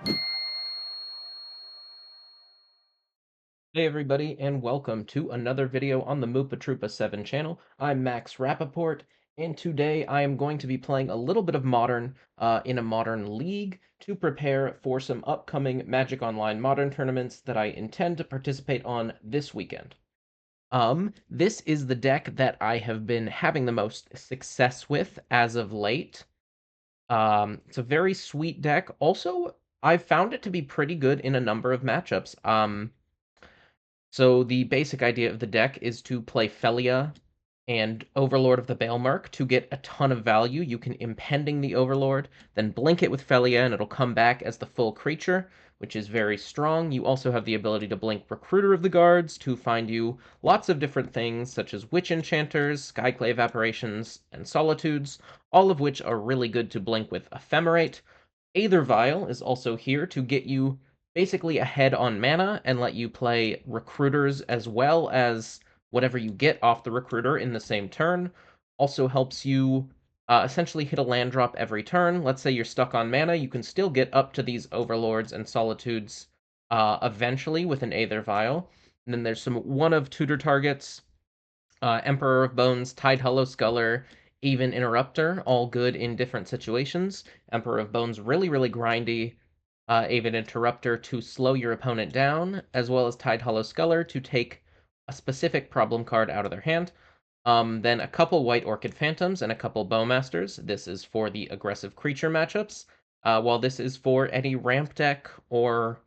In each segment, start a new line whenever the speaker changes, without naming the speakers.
Hey everybody, and welcome to another video on the Moopa Troopa 7 channel. I'm Max Rappaport, and today I am going to be playing a little bit of Modern in a Modern League to prepare for some upcoming Magic Online Modern tournaments that I intend to participate on this weekend. This is the deck that I have been having the most success with as of late. It's a very sweet deck. Also, I've found it to be pretty good in a number of matchups. So the basic idea of the deck is to play Felia and Overlord of the Baelmark to get a ton of value. You can Impending the Overlord, then blink it with Felia, and it'll come back as the full creature, which is very strong. You also have the ability to blink Recruiter of the Guards to find you lots of different things, such as Witch Enchanters, Skyclave Apparitions, and Solitudes, all of which are really good to blink with Ephemerate. Aether Vial is also here to get you basically ahead on mana and let you play recruiters as well as whatever you get off the recruiter in the same turn. Also helps you essentially hit a land drop every turn. Let's say you're stuck on mana, you can still get up to these Overlords and Solitudes eventually with an Aether Vial. And then there's some one of tutor targets, Emperor of Bones, Tide Hollow Sculler, even Interrupter, all good in different situations. Emperor of Bones, really, really grindy. Aven Interrupter to slow your opponent down, as well as Tide Hollow Sculler to take a specific problem card out of their hand. Then a couple White Orchid Phantoms and a couple Bowmasters. This is for the aggressive creature matchups, while this is for any ramp deck or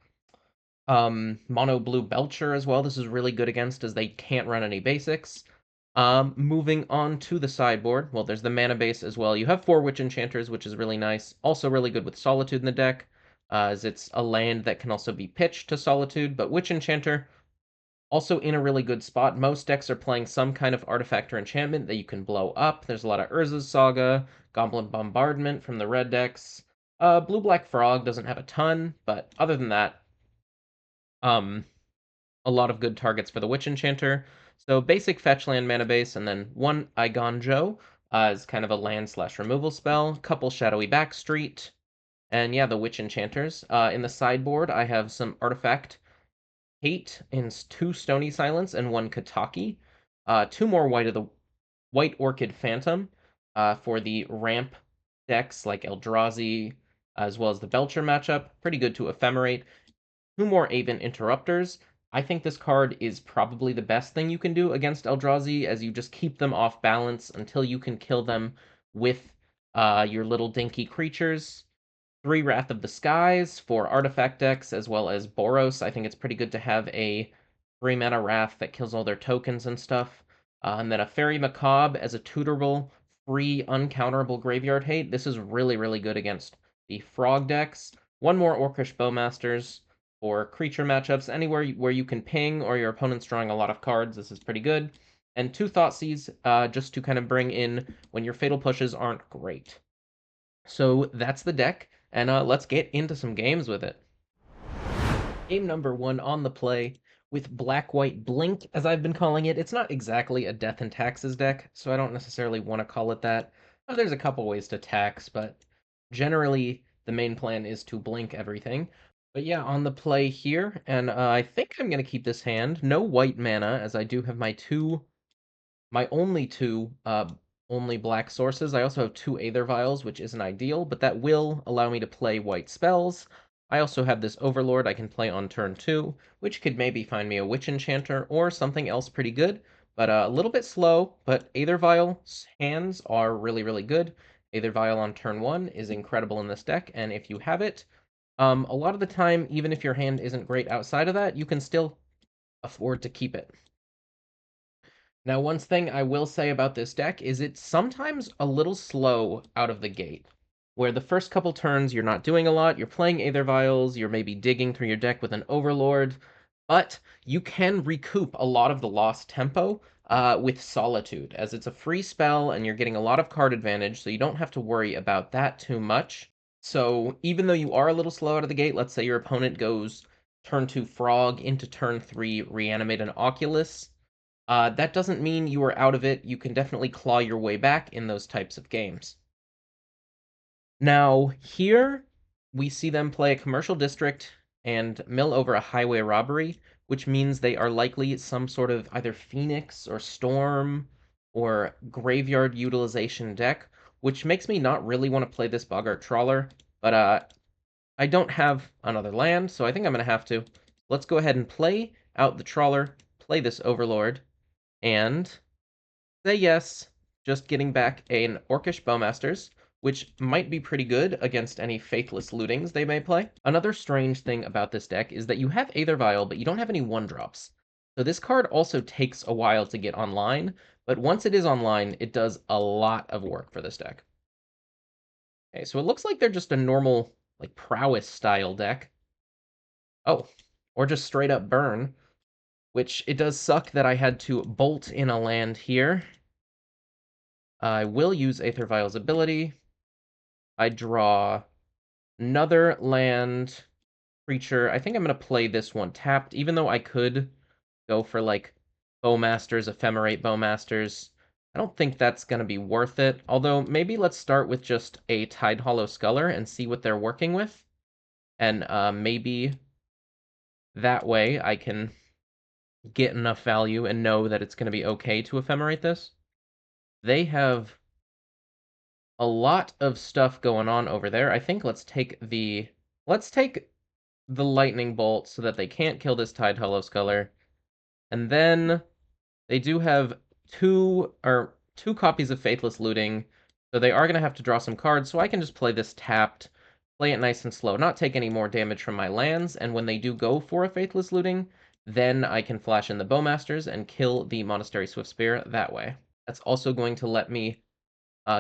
mono blue Belcher as well. This is really good against as they can't run any basics. Moving on to the sideboard, well, there's the mana base as well. You have 4 Witch Enchanters, which is really nice. Also really good with Solitude in the deck, as it's a land that can also be pitched to Solitude, but Witch Enchanter also in a really good spot. Most decks are playing some kind of artifact or enchantment that you can blow up. There's a lot of Urza's Saga, Goblin Bombardment from the red decks. Blue-Black Frog doesn't have a ton, but other than that, um, a lot of good targets for the Witch Enchanter. So basic fetch land mana base, and then one Igonjo as kind of a land slash removal spell, couple Shadowy Backstreet, and yeah, the Witch Enchanters. In the sideboard, I have some Artifact Hate and 2 Stony Silence and 1 Kataki. 2 more White Orchid Phantom for the ramp decks like Eldrazi, as well as the Belcher matchup. Pretty good to Ephemerate. 2 more Aven Interrupters. I think this card is probably the best thing you can do against Eldrazi, as you just keep them off balance until you can kill them with your little dinky creatures. 3 Wrath of the Skies for artifact decks, as well as Boros. I think it's pretty good to have a 3 mana Wrath that kills all their tokens and stuff. And then a Fairy Macabre as a tutorable, free, uncounterable graveyard hate. This is really, really good against the frog decks. 1 more Orcish Bowmasters for creature matchups. Anywhere where you can ping or your opponent's drawing a lot of cards, this is pretty good. And 2 Thoughtseize just to kind of bring in when your Fatal Pushes aren't great. So that's the deck, and let's get into some games with it. Game number 1 on the play with Black-White Blink, as I've been calling it. It's not exactly a Death and Taxes deck, so I don't necessarily want to call it that. There's a couple ways to tax, but generally the main plan is to blink everything. But yeah, on the play here, and I think I'm going to keep this hand. No white mana, as I do have my only two only black sources. I also have 2 Aether Vials, which isn't ideal, but that will allow me to play white spells. I also have this Overlord I can play on turn 2, which could maybe find me a Witch Enchanter or something else pretty good, but a little bit slow, but Aether Vial hands are really, really good. Aether Vial on turn 1 is incredible in this deck, and if you have it, a lot of the time, even if your hand isn't great outside of that, you can still afford to keep it. Now, one thing I will say about this deck is it's sometimes a little slow out of the gate, where the first couple turns you're not doing a lot, you're playing Aether Vials, you're maybe digging through your deck with an Overlord, but you can recoup a lot of the lost tempo with Solitude, as it's a free spell and you're getting a lot of card advantage, so you don't have to worry about that too much. So even though you are a little slow out of the gate, let's say your opponent goes turn 2 Frog into turn 3 Reanimate an Oculus, that doesn't mean you are out of it. You can definitely claw your way back in those types of games. Now, here, we see them play a commercial district and mill over a highway robbery, which means they are likely some sort of either Phoenix or Storm or Graveyard utilization deck, which makes me not really want to play this Boggart Trawler, but I don't have another land, so I think I'm going to have to. Let's go ahead and play out the Trawler, play this Overlord, and say yes, just getting back an Orcish Bowmasters, which might be pretty good against any Faithless Lootings they may play. Another strange thing about this deck is that you have Aether Vial, but you don't have any 1-drops. So this card also takes a while to get online, but once it is online, it does a lot of work for this deck. Okay, so it looks like they're just a normal, like, Prowess style deck. Oh, or just straight up Burn, which it does suck that I had to bolt in a land here. I will use Aether Vial's ability. I draw another land creature. I think I'm going to play this one tapped, even though I could go for, like, Bowmasters, Ephemerate Bowmasters. I don't think that's going to be worth it. Although, maybe let's start with just a Tidehollow Sculler and see what they're working with. And maybe that way I can get enough value and know that it's going to be okay to Ephemerate this. They have a lot of stuff going on over there. I think let's take the lightning bolt so that they can't kill this Tidehollow Sculler. And then they do have two copies of Faithless Looting, so they are going to have to draw some cards, so I can just play this tapped, play it nice and slow, not take any more damage from my lands, and when they do go for a Faithless Looting, then I can flash in the Bowmasters and kill the Monastery Swiftspear that way. That's also going to let me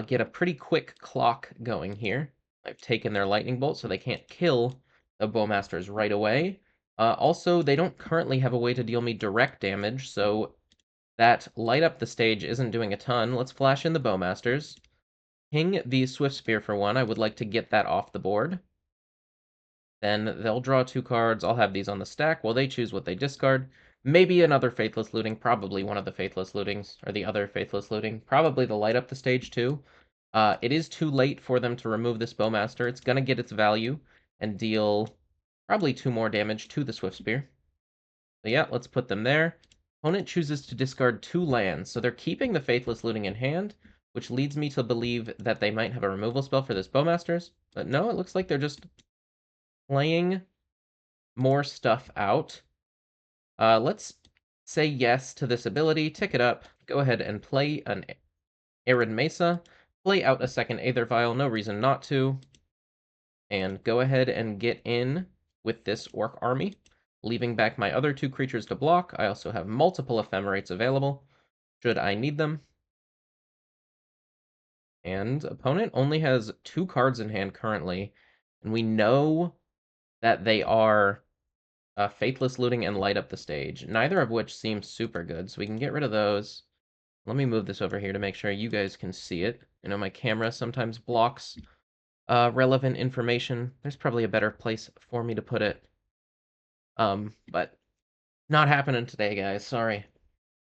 get a pretty quick clock going here. I've taken their Lightning Bolt, so they can't kill the Bowmasters right away. Also, they don't currently have a way to deal me direct damage, so that light up the stage isn't doing a ton. Let's flash in the Bowmasters. Ping the Swiftspear for one. I would like to get that off the board. Then they'll draw 2 cards. I'll have these on the stack while they choose what they discard. Maybe another Faithless Looting. Probably one of the Faithless Lootings, or the other Faithless Looting. Probably the light up the stage too. It is too late for them to remove this Bowmaster. It's going to get its value and deal probably 2 more damage to the Swiftspear. So yeah, let's put them there. Opponent chooses to discard 2 lands, so they're keeping the Faithless Looting in hand, which leads me to believe that they might have a removal spell for this Bowmasters. But no, it looks like they're just playing more stuff out. Let's say yes to this ability, tick it up, go ahead and play an Arid Mesa, play out a second Aether Vial, no reason not to, and go ahead and get in with this Orc army, leaving back my other 2 creatures to block. I also have multiple Ephemerates available, should I need them. And opponent only has 2 cards in hand currently, and we know that they are Faithless Looting and Light Up the Stage, neither of which seems super good, so we can get rid of those. Let me move this over here to make sure you guys can see it. You know, my camera sometimes blocks relevant information. There's probably a better place for me to put it. But not happening today, guys. Sorry.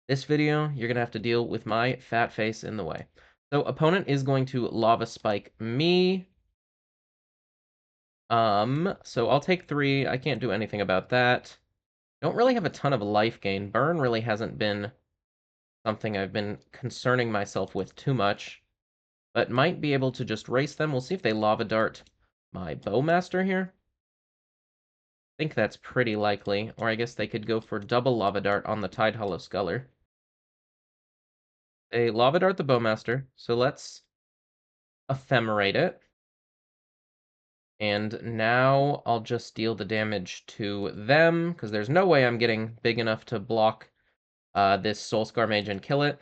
This video, you're going to have to deal with my fat face in the way. So, opponent is going to Lava Spike me. So I'll take 3. I can't do anything about that. Don't really have a ton of life gain. Burn really hasn't been something I've been concerning myself with too much, but might be able to just race them. We'll see if they Lava Dart my Bowmaster here. I think that's pretty likely, or I guess they could go for double Lava Dart on the Tidehollow Sculler. They Lava Dart the Bowmaster, so let's Ephemerate it. And now I'll just deal the damage to them, because there's no way I'm getting big enough to block this Soulscar Mage and kill it.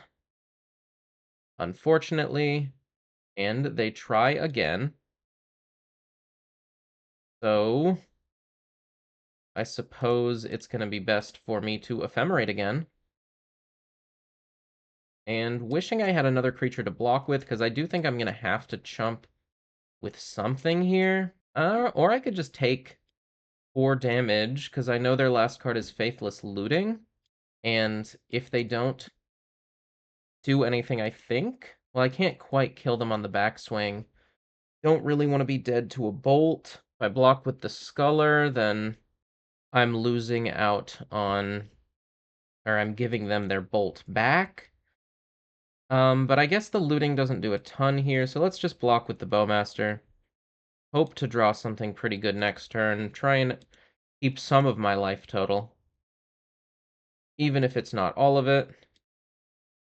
Unfortunately. And they try again. So I suppose it's going to be best for me to Ephemerate again. And wishing I had another creature to block with, because I do think I'm going to have to chump with something here. Or I could just take 4 damage, because I know their last card is Faithless Looting. And if they don't do anything, I think... Well, I can't quite kill them on the backswing. Don't really want to be dead to a bolt. I block with the Sculler, then I'm losing out on, or I'm giving them their bolt back. But I guess the looting doesn't do a ton here, so let's just block with the Bowmaster. Hope to draw something pretty good next turn. Try and keep some of my life total, even if it's not all of it.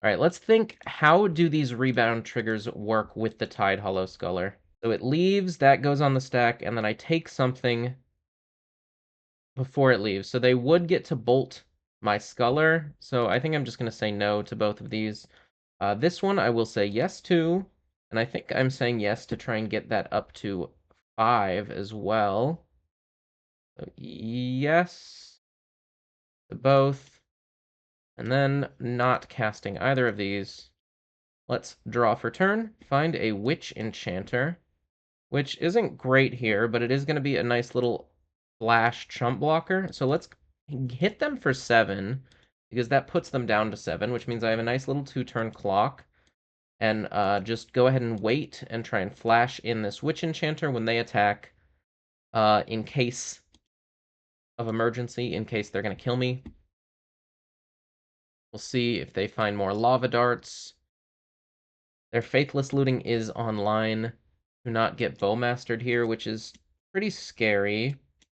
All right, let's think, how do these rebound triggers work with the Tide Hollow Sculler? So it leaves, that goes on the stack, and then I take something before it leaves. So they would get to bolt my Sculler, so I think I'm just going to say no to both of these. This one I will say yes to, and I think I'm saying yes to try and get that up to 5 as well. So yes to both, and then not casting either of these. Let's draw for turn, find a Witch Enchanter, which isn't great here, but it is going to be a nice little flash chump blocker. So let's hit them for 7, because that puts them down to 7, which means I have a nice little 2-turn clock. And just go ahead and wait and try and flash in this Witch Enchanter when they attack, in case of emergency, in case they're going to kill me. We'll see if they find more lava darts. Their Faithless Looting is online. Do not get Bowmastered here, which is pretty scary.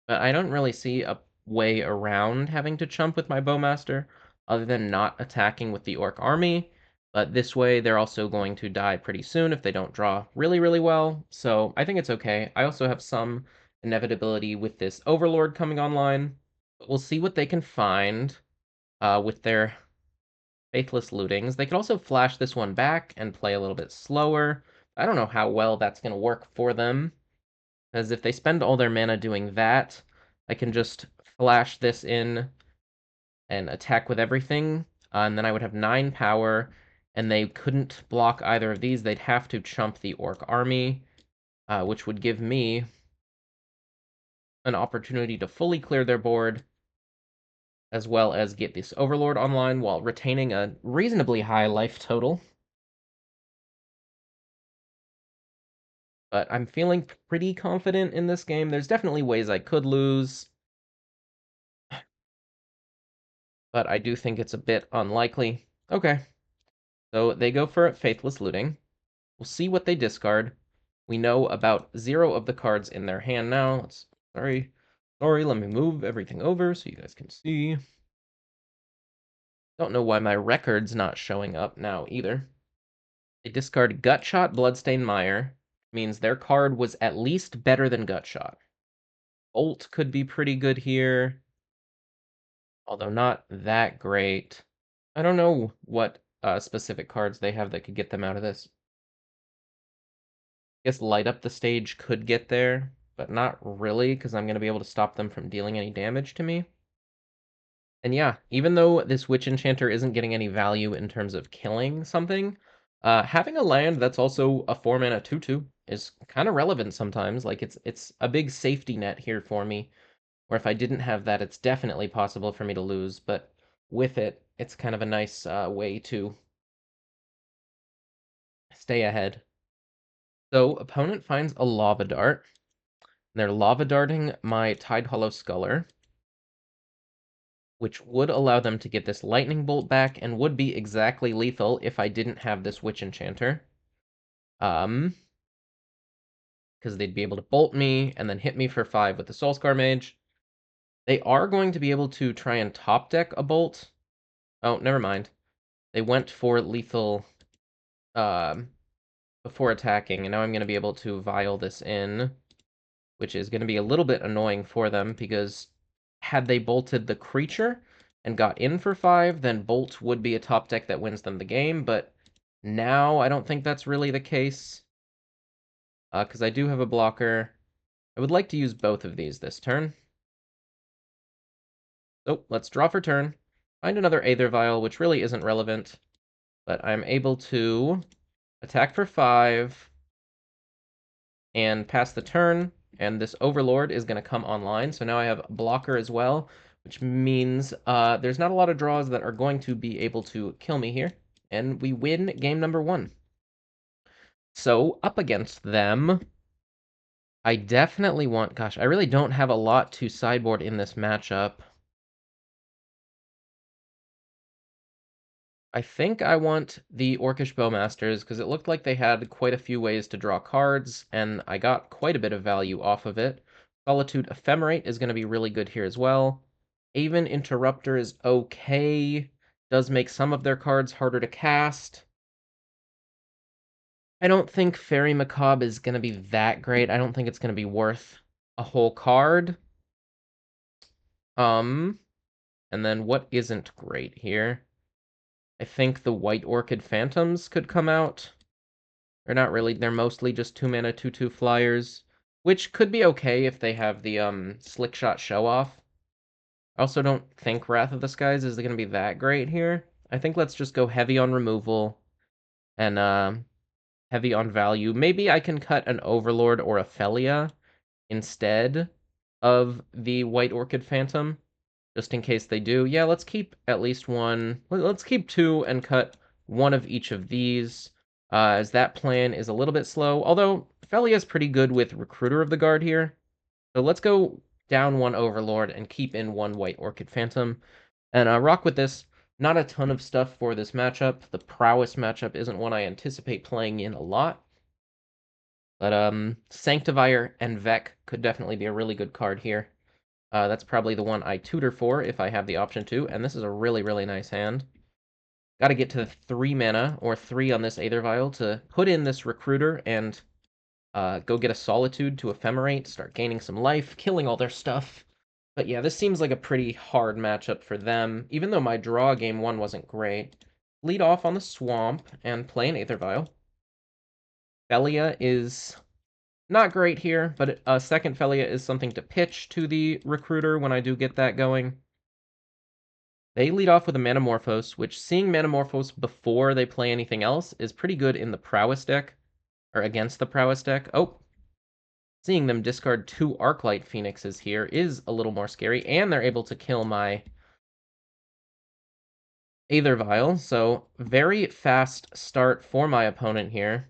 But I don't really see a way around having to chump with my Bowmaster, other than not attacking with the Orc army. But this way, they're also going to die pretty soon if they don't draw really, really well. So I think it's okay. I also have some inevitability with this Overlord coming online. But we'll see what they can find with their Faithless Lootings. They could also flash this one back and play a little bit slower. I don't know how well that's going to work for them, because if they spend all their mana doing that, I can just flash this in and attack with everything, and then I would have 9 power, and they couldn't block either of these. They'd have to chump the Orc army, which would give me an opportunity to fully clear their board, as well as get this Overlord online while retaining a reasonably high life total. But I'm feeling pretty confident in this game. There's definitely ways I could lose, but I do think it's a bit unlikely. Okay, so they go for Faithless Looting. We'll see what they discard. We know about 0 of the cards in their hand now. Sorry, let me move everything over so you guys can see. Don't know why my record's not showing up now either. They discard Gutshot, Bloodstained Mire. Means their card was at least better than Gutshot. Bolt could be pretty good here, although not that great. I don't know what specific cards they have that could get them out of this. I guess Light Up the Stage could get there, but not really, because I'm going to be able to stop them from dealing any damage to me. And yeah, even though this Witch Enchanter isn't getting any value in terms of killing something, having a land that's also a 4-mana 2/2 is kind of relevant sometimes. Like, it's a big safety net here for me, where if I didn't have that, it's definitely possible for me to lose, but with it, it's kind of a nice way to stay ahead. So, opponent finds a Lava Dart. They're Lava Darting my Tide Hollow Sculler, which would allow them to get this Lightning Bolt back and would be exactly lethal if I didn't have this Witch Enchanter. Because they'd be able to bolt me and then hit me for 5 with the Soulscar Mage. They are going to be able to try and top deck a bolt. Oh, never mind. They went for lethal before attacking, and now I'm going to be able to vial this in, which is going to be a little bit annoying for them, because had they bolted the creature and got in for 5, then Bolt would be a top deck that wins them the game, but now I don't think that's really the case, because I do have a blocker. I would like to use both of these this turn. So let's draw for turn, find another Aether Vial, which really isn't relevant, but I'm able to attack for 5, and pass the turn, and this Overlord is going to come online. So now I have blocker as well, which means there's not a lot of draws that are going to be able to kill me here, and we win game number 1. So up against them, I definitely want... Gosh, I really don't have a lot to sideboard in this matchup. I think I want the Orcish Bowmasters, because it looked like they had quite a few ways to draw cards, and I got quite a bit of value off of it. Solitude Ephemerate is going to be really good here as well. Aven Interrupter is okay. Does make some of their cards harder to cast. I don't think Fairy Macabre is going to be that great. I don't think it's going to be worth a whole card. And then what isn't great here? I think the White Orchid Phantoms could come out. They're not really, they're mostly just 2-mana 2/2 flyers, which could be okay if they have the Slick Shot Show Off. I also don't think Wrath of the Skies is going to be that great here. I think let's just go heavy on removal and heavy on value. Maybe I can cut an Overlord or a Felia instead of the White Orchid Phantom, just in case they do. Yeah, let's keep at least one. Let's keep two and cut one of each of these, as that plan is a little bit slow. Although Felia's pretty good with Recruiter of the Guard here. So let's go down one Overlord and keep in one White Orchid Phantom. And rock with this. Not a ton of stuff for this matchup. The Prowess matchup isn't one I anticipate playing in a lot. But Sanctifier and Vec could definitely be a really good card here. That's probably the one I tutor for if I have the option to, and this is a really, really nice hand. Got to get to 3 mana, or 3 on this Aether Vial, to put in this Recruiter and go get a Solitude to Ephemerate, start gaining some life, killing all their stuff. But yeah, this seems like a pretty hard matchup for them, even though my draw game 1 wasn't great. Lead off on the Swamp and play an Aether Vial. Felia is not great here, but a second Felia is something to pitch to the Recruiter when I do get that going. They lead off with a Manamorphose, which seeing Manamorphose before they play anything else is pretty good in the Prowess deck, or against the Prowess deck. Oh, seeing them discard 2 Arclight Phoenixes here is a little more scary, and they're able to kill my Aether Vial, so very fast start for my opponent here.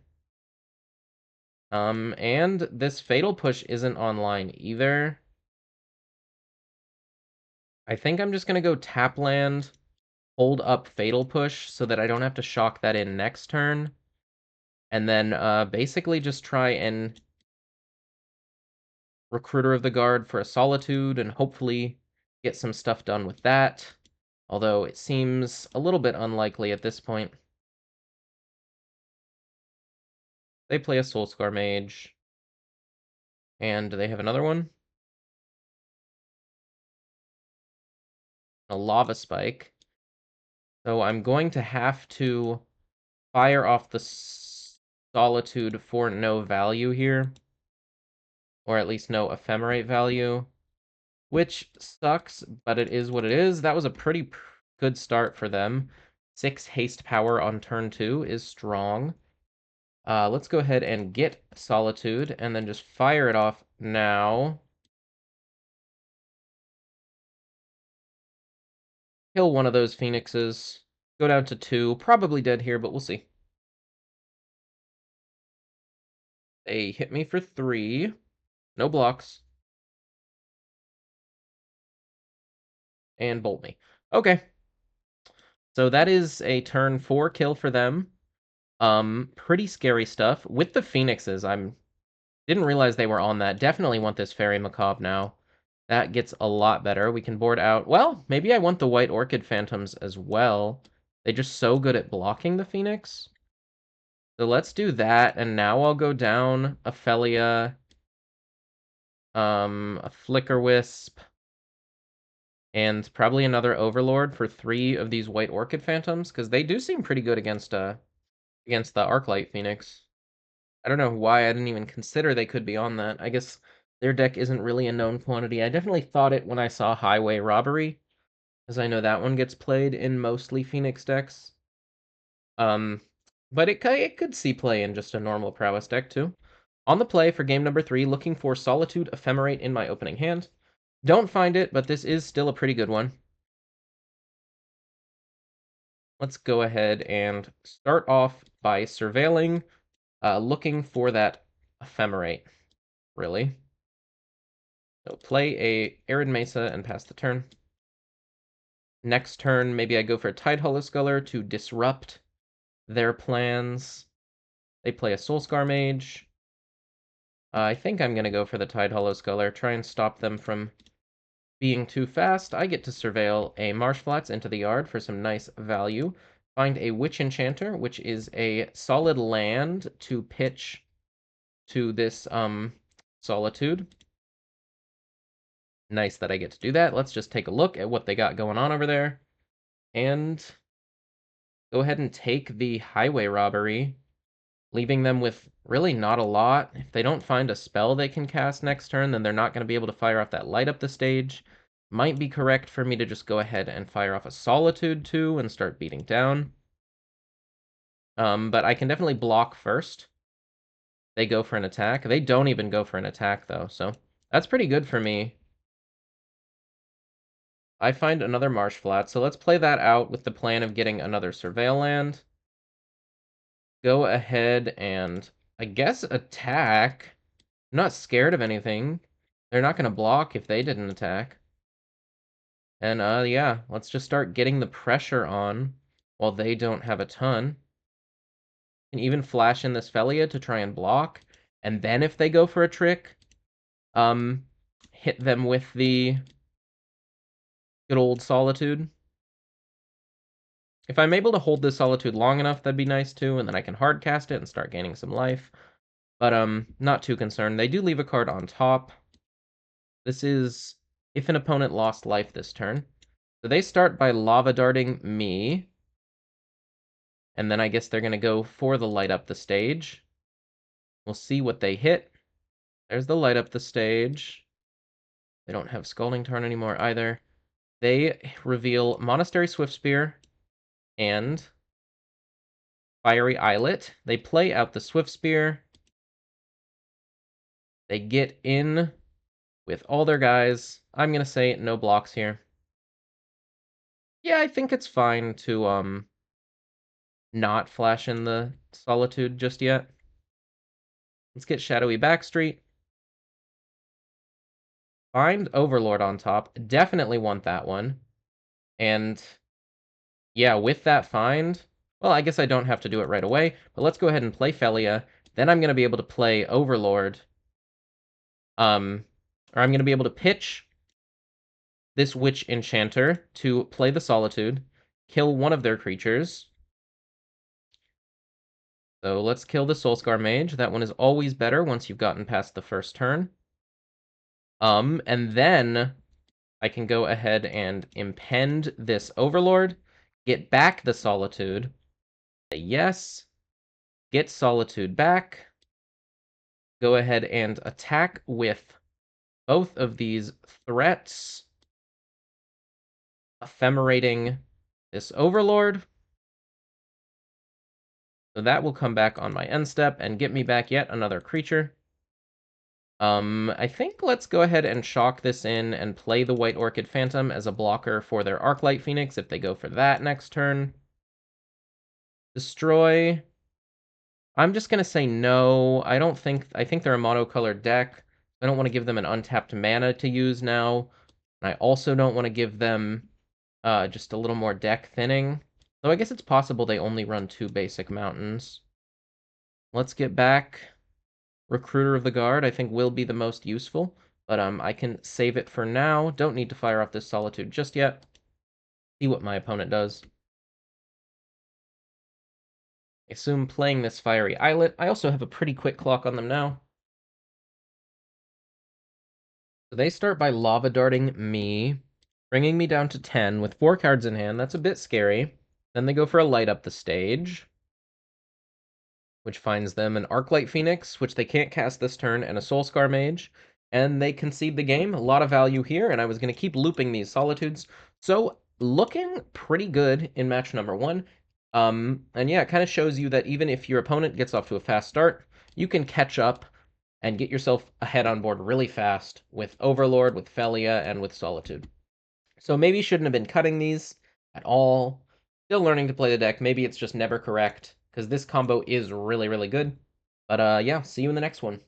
And this Fatal Push isn't online either. I think I'm just gonna go tap land, hold up Fatal Push so that I don't have to shock that in next turn, and then basically just try and Recruiter of the Guard for a Solitude and hopefully get some stuff done with that, although it seems a little bit unlikely at this point. They play a Soulscar Mage, and they have another one? A Lava Spike. So I'm going to have to fire off the Solitude for no value here, or at least no Ephemerate value, which sucks, but it is what it is. That was a pretty good start for them. 6 haste power on turn 2 is strong. Let's go ahead and get Solitude, and then just fire it off now. Kill one of those Phoenixes. Go down to 2. Probably dead here, but we'll see. They hit me for 3. No blocks. And bolt me. Okay. So that is a turn 4 kill for them. Pretty scary stuff. With the Phoenixes, didn't realize they were on that. Definitely want this Fairy Macabre now. That gets a lot better. We can board out... Well, maybe I want the White Orchid Phantoms as well. They're just so good at blocking the Phoenix. So let's do that, and now I'll go down a Felia, a Flicker Wisp, and probably another Overlord for 3 of these White Orchid Phantoms, because they do seem pretty good against the Arclight Phoenix. I don't know why I didn't even consider they could be on that. I guess their deck isn't really a known quantity. I definitely thought it when I saw Highway Robbery, as I know that one gets played in mostly Phoenix decks. But it could see play in just a normal Prowess deck, too. On the play for game number 3, looking for Solitude Ephemerate in my opening hand. Don't find it, but this is still a pretty good one. Let's go ahead and start off by surveilling, looking for that Ephemerate. really. So play a Arid Mesa and pass the turn. Next turn, maybe I go for a Tidehollow Sculler to disrupt their plans. They play a Soulscar Mage. I think I'm going to go for the Tidehollow Sculler, try and stop them from being too fast. I get to surveil a Marshflats into the yard for some nice value. Find a Witch Enchanter, which is a solid land to pitch to this Solitude. Nice that I get to do that. Let's just take a look at what they got going on over there. And go ahead and take the Highway Robbery, leaving them with really not a lot. If they don't find a spell they can cast next turn, then they're not going to be able to fire off that Light Up the Stage. Might be correct for me to just go ahead and fire off a Solitude too and start beating down. But I can definitely block first. They go for an attack. They don't even go for an attack though, so that's pretty good for me. I find another Marshflat, so let's play that out with the plan of getting another Surveil land. Go ahead and, I guess, attack. I'm not scared of anything. They're not going to block if they didn't attack. And, yeah, let's just start getting the pressure on while they don't have a ton. And even flash in this Felia to try and block. And then if they go for a trick, hit them with the good old Solitude. If I'm able to hold this Solitude long enough, that'd be nice too, and then I can hard cast it and start gaining some life. But not too concerned. They do leave a card on top. This is if an opponent lost life this turn. So they start by lava darting me. And then I guess they're going to go for the Light Up the Stage. We'll see what they hit. There's the Light Up the Stage. They don't have Scalding Tarn anymore either. They reveal Monastery Swiftspear and Fiery Islet. They play out the Swiftspear. They get in with all their guys. I'm going to say no blocks here. Yeah, I think it's fine to not flash in the Solitude just yet. Let's get Shadowy Backstreet. Find Overlord on top. Definitely want that one. And yeah, with that find, well, I guess I don't have to do it right away, but let's go ahead and play Felia. Then I'm going to be able to play Overlord. Or I'm going to be able to pitch this Witch Enchanter to play the Solitude, kill one of their creatures. So let's kill the Soulscar Mage. That one is always better once you've gotten past the first turn. And then I can go ahead and impend this Overlord, get back the Solitude, say yes, get Solitude back, go ahead and attack with both of these threats, ephemerating this Overlord. So that will come back on my end step and get me back yet another creature. I think let's go ahead and chalk this in and play the White Orchid Phantom as a blocker for their Arclight Phoenix if they go for that next turn. Destroy. I'm just going to say no. I think they're a monocolored deck. I don't want to give them an untapped mana to use now. And I also don't want to give them just a little more deck thinning. Though I guess it's possible they only run 2 basic mountains. Let's get back. Recruiter of the Guard, I think, will be the most useful. But I can save it for now. Don't need to fire off this Solitude just yet. See what my opponent does. I assume playing this Fiery Islet. I also have a pretty quick clock on them now. So they start by Lava Darting me, bringing me down to 10 with 4 cards in hand. That's a bit scary. Then they go for a Light Up the Stage, which finds them an Arclight Phoenix, which they can't cast this turn, and a Soulscar Mage. And they concede the game. A lot of value here, and I was going to keep looping these Solitudes. So, looking pretty good in match number 1. And yeah, it kind of shows you that even if your opponent gets off to a fast start, you can catch up and get yourself ahead on board really fast with Overlord, with Felia, and with Solitude. So maybe shouldn't have been cutting these at all. Still learning to play the deck. Maybe it's just never correct, because this combo is really, really good. But yeah, see you in the next one.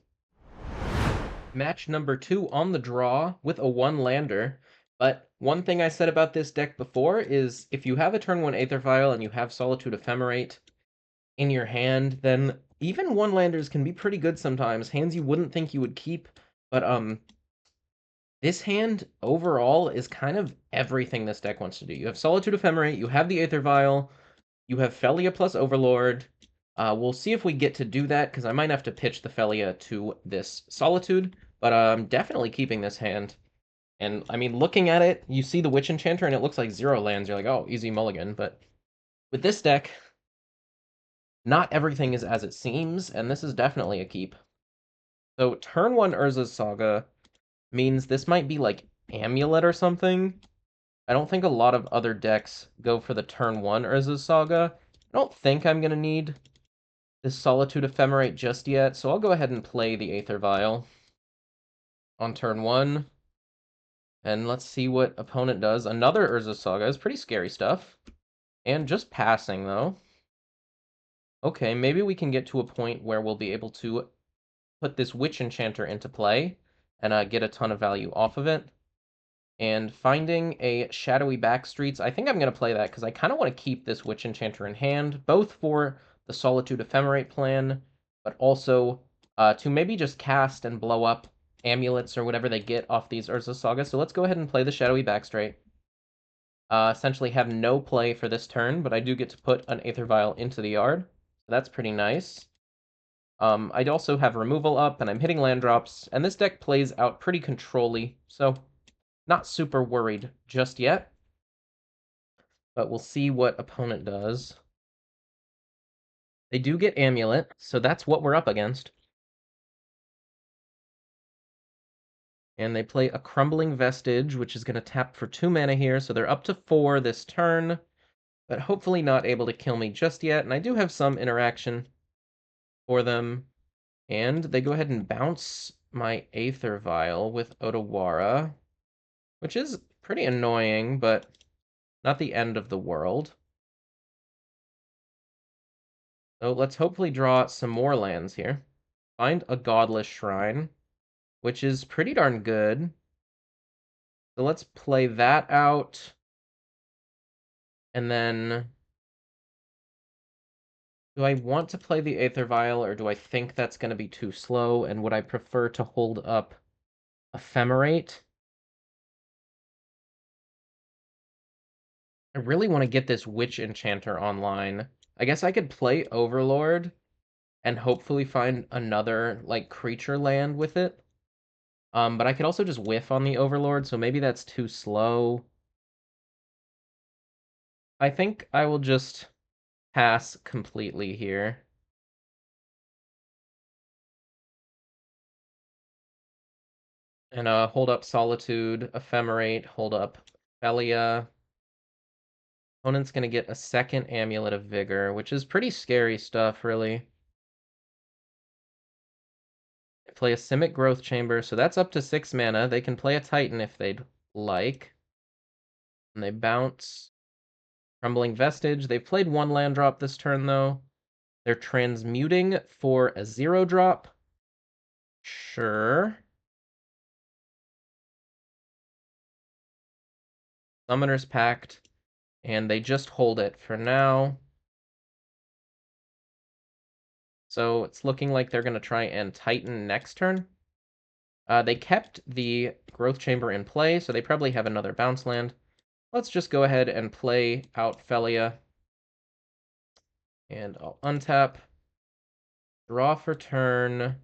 Match number 2 on the draw with a 1-lander. But one thing I said about this deck before is if you have a turn 1 Aether Vial and you have Solitude Ephemerate in your hand, then even 1-landers can be pretty good sometimes. Hands you wouldn't think you would keep, but this hand overall is kind of everything this deck wants to do. You have Solitude Ephemerate, you have the Aether Vial, you have Felia plus Overlord. We'll see if we get to do that, because I might have to pitch the Felia to this Solitude, but I'm definitely keeping this hand. And, I mean, looking at it, you see the Witch Enchanter, and it looks like 0 lands. You're like, oh, easy mulligan. But with this deck, not everything is as it seems, and this is definitely a keep. So turn 1 Urza's Saga means this might be like Amulet or something. I don't think a lot of other decks go for the turn 1 Urza's Saga. I don't think I'm going to need this Solitude Ephemerate just yet, so I'll go ahead and play the Aether Vial on turn 1. And let's see what opponent does. Another Urza's Saga is pretty scary stuff. And just passing, though. Okay, maybe we can get to a point where we'll be able to put this Witch Enchanter into play and get a ton of value off of it. And finding a Shadowy Backstreets, I think I'm going to play that because I kind of want to keep this Witch Enchanter in hand, both for the Solitude Ephemerate plan, but also to maybe just cast and blow up amulets or whatever they get off these Urza Saga. So let's go ahead and play the Shadowy Backstraight. Essentially have no play for this turn, but I do get to put an Aether Vial into the yard. So that's pretty nice. I'd also have removal up, and I'm hitting land drops, and this deck plays out pretty control-y, so not super worried just yet. But we'll see what opponent does. They do get Amulet, so that's what we're up against. And they play a Crumbling Vestige, which is going to tap for 2 mana here, so they're up to 4 this turn, but hopefully not able to kill me just yet, and I do have some interaction for them. And they go ahead and bounce my Aether Vial with Otawara, which is pretty annoying, but not the end of the world. So let's hopefully draw some more lands here. Find a Godless Shrine, which is pretty darn good. So let's play that out. And then, do I want to play the Aether Vial, or do I think that's going to be too slow? And would I prefer to hold up Ephemerate? I really want to get this Witch Enchanter online. I guess I could play Overlord and hopefully find another, like, creature land with it. But I could also just whiff on the Overlord, so maybe that's too slow. I think I will just pass completely here. And hold up Solitude, Ephemerate, hold up Felia. Opponent's gonna get a second Amulet of Vigor, which is pretty scary stuff, really. They play a Simic Growth Chamber, so that's up to 6 mana. They can play a Titan if they'd like. And they bounce Crumbling Vestige. They've played 1 land drop this turn, though. They're transmuting for a 0 drop. Sure. Summoner's Pact. And they just hold it for now. So it's looking like they're going to try and Titan next turn. They kept the Growth Chamber in play, so they probably have another bounce land. Let's just go ahead and play out Felia. And I'll untap. Draw for turn.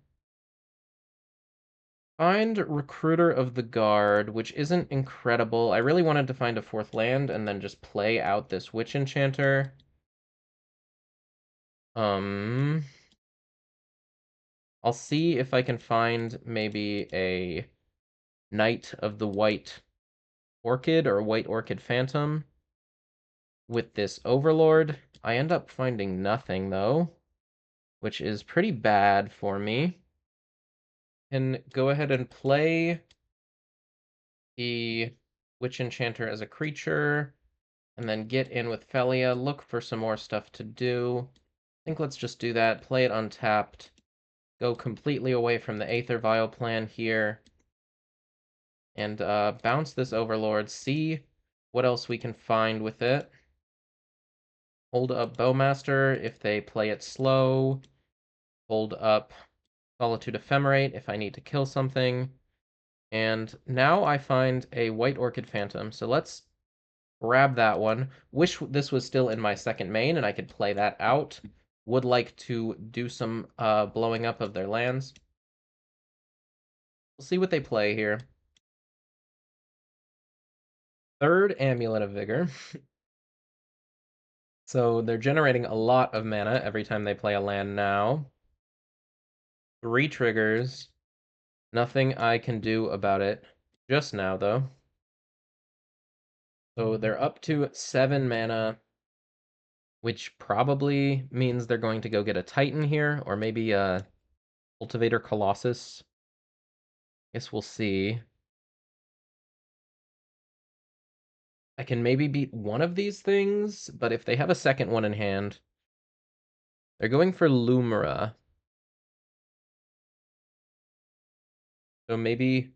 Find Recruiter of the Guard, which isn't incredible. I really wanted to find a 4th land and then just play out this Witch Enchanter. I'll see if I can find maybe a Knight of the White Orchid or White Orchid Phantom with this Overlord. I end up finding nothing, though, which is pretty bad for me. And go ahead and play the Witch Enchanter as a creature, and then get in with Felia, look for some more stuff to do. I think let's just do that, play it untapped, go completely away from the Aether Vial plan here and bounce this Overlord, see what else we can find with it. Hold up Bowmaster if they play it slow. Hold up Solitude Ephemerate if I need to kill something. And now I find a White Orchid Phantom, so let's grab that one. Wish this was still in my second main and I could play that out. Would like to do some blowing up of their lands. We'll see what they play here. Third Amulet of Vigor. So they're generating a lot of mana every time they play a land now. 3 triggers. Nothing I can do about it just now, though. So they're up to 7 mana, which probably means they're going to go get a Titan here, or maybe a Cultivator Colossus. Guess we'll see. I can maybe beat one of these things, but if they have a second one in hand, they're going for Lumira. So maybe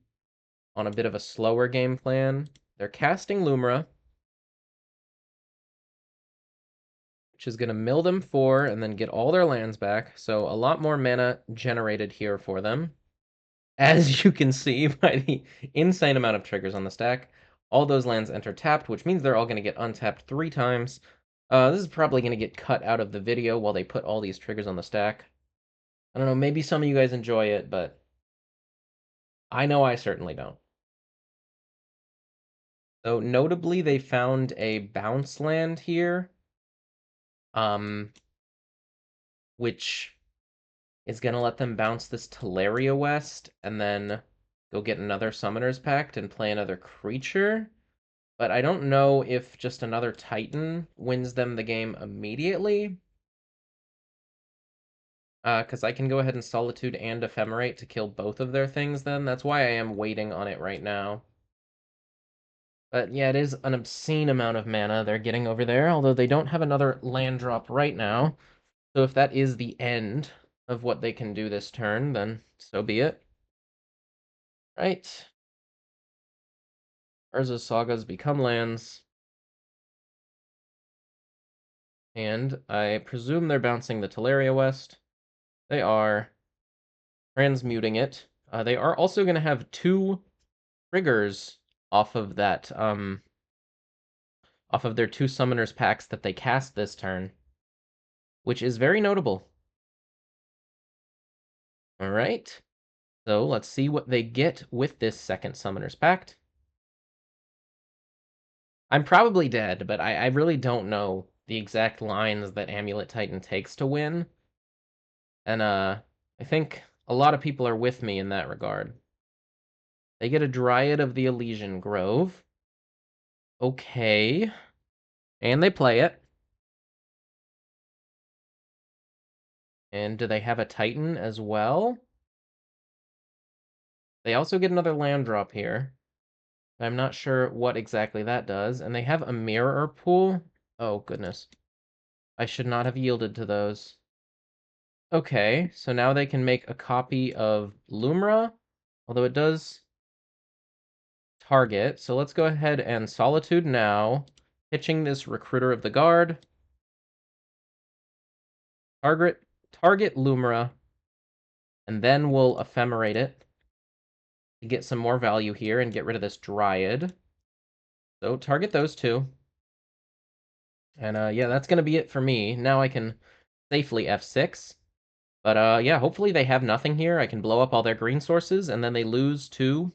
on a bit of a slower game plan, they're casting Lumira, which is going to mill them 4 and then get all their lands back. So a lot more mana generated here for them. As you can see by the insane amount of triggers on the stack, all those lands enter tapped, which means they're all going to get untapped 3 times. This is probably going to get cut out of the video while they put all these triggers on the stack. I don't know, maybe some of you guys enjoy it, but I know I certainly don't. So notably, they found a bounce land here, which is going to let them bounce this Teleria West and then go get another Summoner's Pact and play another creature. But I don't know if just another Titan wins them the game immediately. Because I can go ahead and Solitude and Ephemerate to kill both of their things then. That's why I am waiting on it right now. But yeah, it is an obscene amount of mana they're getting over there, although they don't have another land drop right now. So if that is the end of what they can do this turn, then so be it. Right. Urza's Sagas become lands. And I presume they're bouncing the Teleria West. They are transmuting it. They are also going to have 2 triggers off of that, off of their 2 Summoners Packs that they cast this turn, which is very notable. All right. So let's see what they get with this second Summoner's Pact. I'm probably dead, but I really don't know the exact lines that Amulet Titan takes to win. And I think a lot of people are with me in that regard. They get a Dryad of the Elysian Grove. Okay. And they play it. And do they have a Titan as well? They also get another land drop here. I'm not sure what exactly that does. And they have a mirror pool. Oh, goodness. I should not have yielded to those. Okay, so now they can make a copy of Lumra, although it does target. So let's go ahead and Solitude now, pitching this Recruiter of the Guard. Target Lumra, and then we'll Ephemerate it to get some more value here and get rid of this Dryad. So target those 2. And yeah, that's going to be it for me. Now I can safely F6. But yeah, hopefully they have nothing here. I can blow up all their green sources, and then they lose to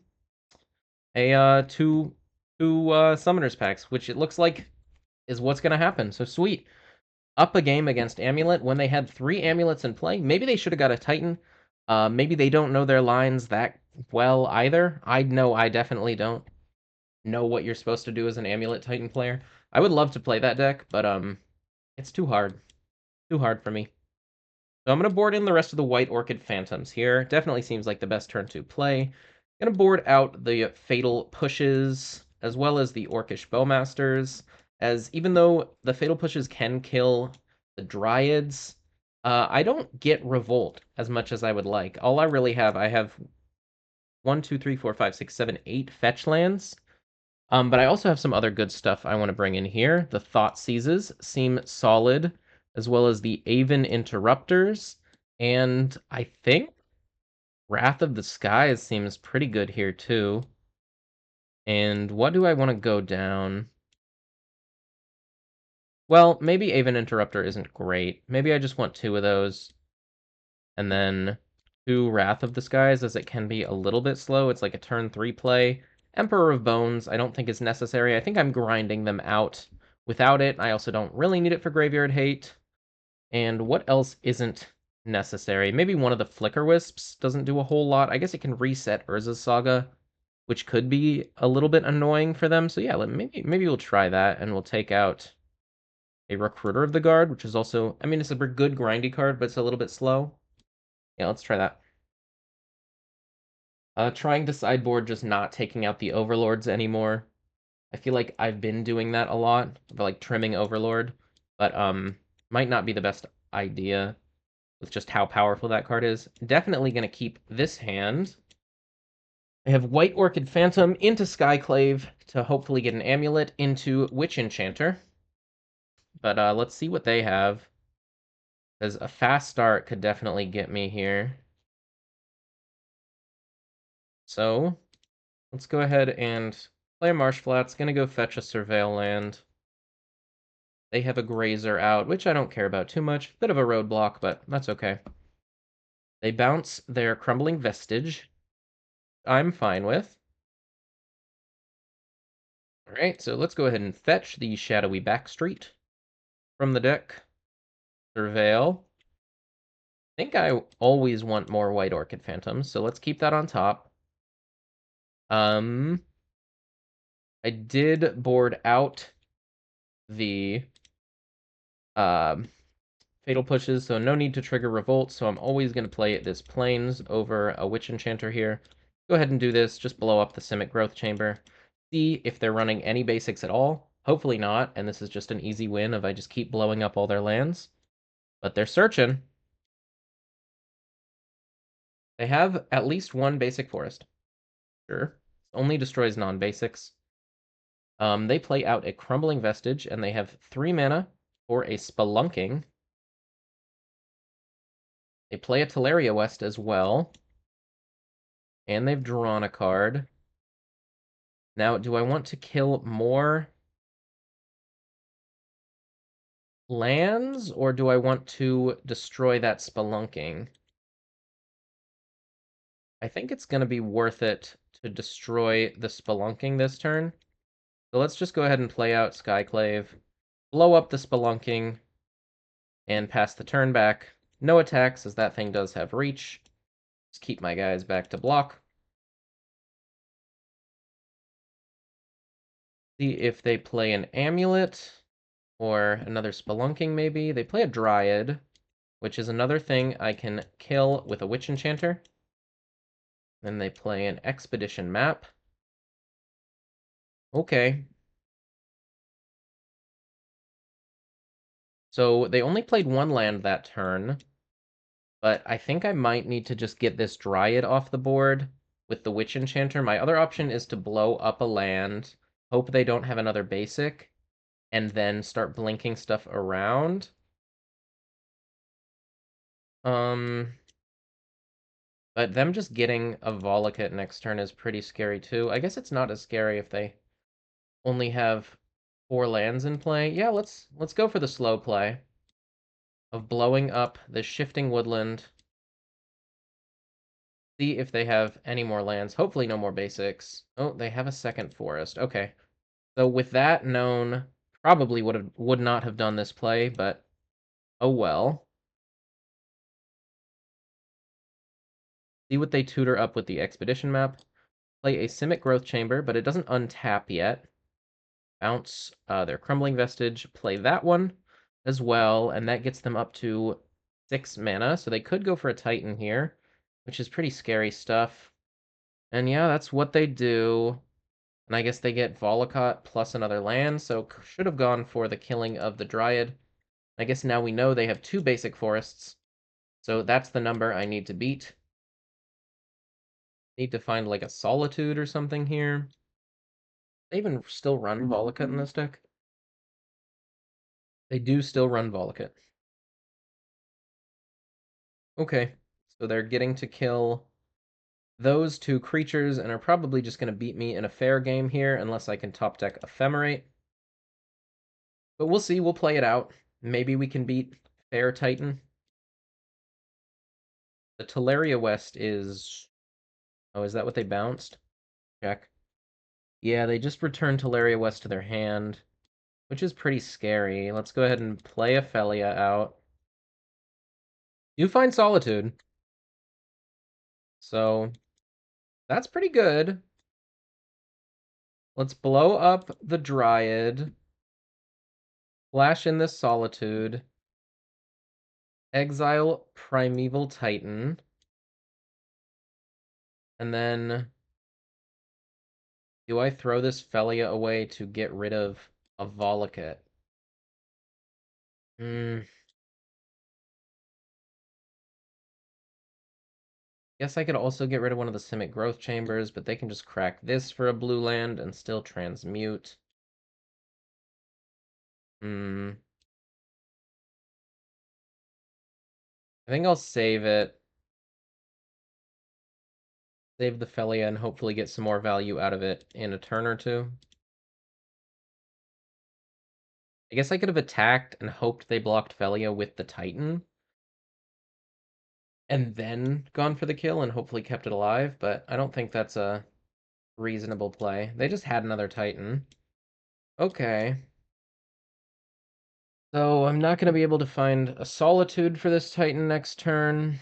a two Summoners Packs, which it looks like is what's going to happen. So sweet. Up a game against Amulet when they had 3 Amulets in play. Maybe they should have got a Titan. Maybe they don't know their lines that well either. I know I definitely don't know what you're supposed to do as an Amulet Titan player. I would love to play that deck, but it's too hard. Too hard for me. So I'm going to board in the rest of the White Orchid Phantoms here. Definitely seems like the best turn to play. Going to board out the Fatal Pushes, as well as the Orcish Bowmasters, as even though the Fatal Pushes can kill the Dryads, I don't get Revolt as much as I would like. All I have 8 fetch lands. But I also have some other good stuff I want to bring in here. The Thought Seizes seem solid, as well as the Aven Interrupters, and I think Wrath of the Skies seems pretty good here too. And what do I want to go down? Well, maybe Aven Interrupter isn't great. Maybe I just want two of those, and then two Wrath of the Skies, as it can be a little bit slow. It's like a turn 3 play. Emperor of Bones, I don't think is necessary. I think I'm grinding them out without it. I also don't really need it for Graveyard Hate. And what else isn't necessary? Maybe one of the Flicker Wisps doesn't do a whole lot. I guess it can reset Urza's Saga, which could be a little bit annoying for them. So yeah, maybe we'll try that, and we'll take out a Recruiter of the Guard, which is also, I mean, it's a good grindy card, but it's a little bit slow. Yeah, let's try that. Trying to sideboard, just not taking out the Overlords anymore. I feel like I've been doing that a lot, like trimming Overlord, but might not be the best idea with just how powerful that card is. Definitely going to keep this hand. I have White Orchid Phantom into Skyclave to hopefully get an amulet into Witch Enchanter. But let's see what they have, because a fast start could definitely get me here. So let's go ahead and play a Marsh Flats. Gonna go fetch a Surveil land. They have a Grazer out, which I don't care about too much. Bit of a roadblock, but that's okay. They bounce their Crumbling Vestige. I'm fine with. Alright, so let's go ahead and fetch the Shadowy Backstreet from the deck. Surveil. I think I always want more White Orchid Phantoms, so let's keep that on top. I did board out the Fatal Pushes, so no need to trigger Revolt, so I'm always going to play this Plains over a Witch Enchanter here. Go ahead and do this, just blow up the Simic Growth Chamber. See if they're running any basics at all. Hopefully not, and this is just an easy win if I just keep blowing up all their lands. But they're searching. They have at least one basic forest. Sure. Only destroys non-basics. They play out a Crumbling Vestige, and they have 3 mana for a Spelunking. They play a Teleria West as well. And they've drawn a card. Now, do I want to kill more lands, or do I want to destroy that Spelunking? I think it's going to be worth it to destroy the Spelunking this turn. So let's just go ahead and play out Skyclave, blow up the Spelunking, and pass the turn back. No attacks, as that thing does have reach. Just keep my guys back to block. See if they play an Amulet, or another Spelunking maybe. They play a Dryad, which is another thing I can kill with a Witch Enchanter. Then they play an Expedition Map. Okay. So they only played one land that turn, but I think I might need to just get this Dryad off the board with the Witch Enchanter. My other option is to blow up a land, hope they don't have another basic, and then start blinking stuff around. But them just getting a Volakit next turn is pretty scary too. I guess it's not as scary if they only have 4 lands in play. Yeah, let's go for the slow play of blowing up this Shifting Woodland. See if they have any more lands. Hopefully no more basics. Oh, they have a second forest. Okay. So with that known, probably would not have done this play, but oh well. See what they tutor up with the Expedition Map. Play a Simic Growth Chamber, but it doesn't untap yet. Bounce their Crumbling Vestige, play that one as well, and that gets them up to 6 mana, so they could go for a Titan here, which is pretty scary stuff. And yeah, that's what they do. And I guess they get Volakot plus another land, so should have gone for the killing of the Dryad. I guess now we know they have 2 basic forests, so that's the number I need to beat. Need to find, like, a Solitude or something here. They even still run Volakut in this deck? They do still run Volakut. Okay, so they're getting to kill those 2 creatures and are probably just going to beat me in a fair game here unless I can top deck Ephemerate. But we'll see, we'll play it out. Maybe we can beat Fair Titan. The Teleria West is... Oh, is that what they bounced? Check. Yeah, they just returned Teleria West to their hand, which is pretty scary. Let's go ahead and play Ophelia out. You find Solitude. So, that's pretty good. Let's blow up the Dryad. Flash in this Solitude. Exile Primeval Titan. And then... Do I throw this Felia away to get rid of a Volakut? Guess I could also get rid of one of the Simic Growth Chambers, but they can just crack this for a blue land and still transmute. I think I'll save it. Save the Felia and hopefully get some more value out of it in a turn or two. I guess I could have attacked and hoped they blocked Felia with the Titan. And then gone for the kill and hopefully kept it alive, but I don't think that's a reasonable play. They just had another Titan. Okay. So I'm not going to be able to find a Solitude for this Titan next turn.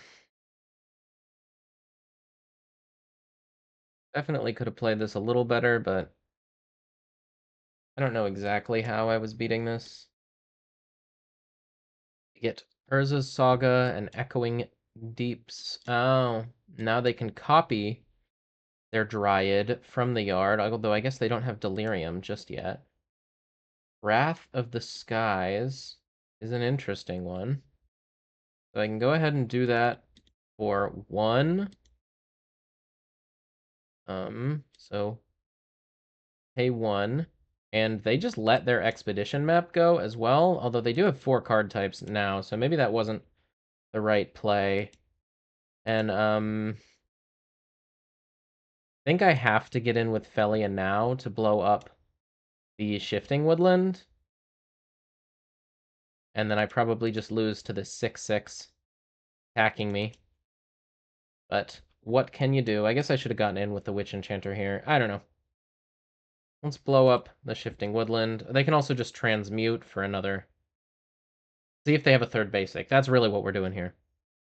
Definitely could have played this a little better, but I don't know exactly how I was beating this. Get Urza's Saga and Echoing Deeps. Oh, now they can copy their Dryad from the yard, although I guess they don't have Delirium just yet. Wrath of the Skies is an interesting one. So I can go ahead and do that for 1. So pay 1. And they just let their Expedition map go as well, although they do have 4 card types now, so maybe that wasn't the right play. And, I think I have to get in with Felia now to blow up the Shifting Woodland. And then I probably just lose to the 6/6 attacking me. But what can you do? I guess I should have gotten in with the Witch Enchanter here. I don't know. Let's blow up the Shifting Woodland. They can also just transmute for another. See if they have a 3rd basic. That's really what we're doing here.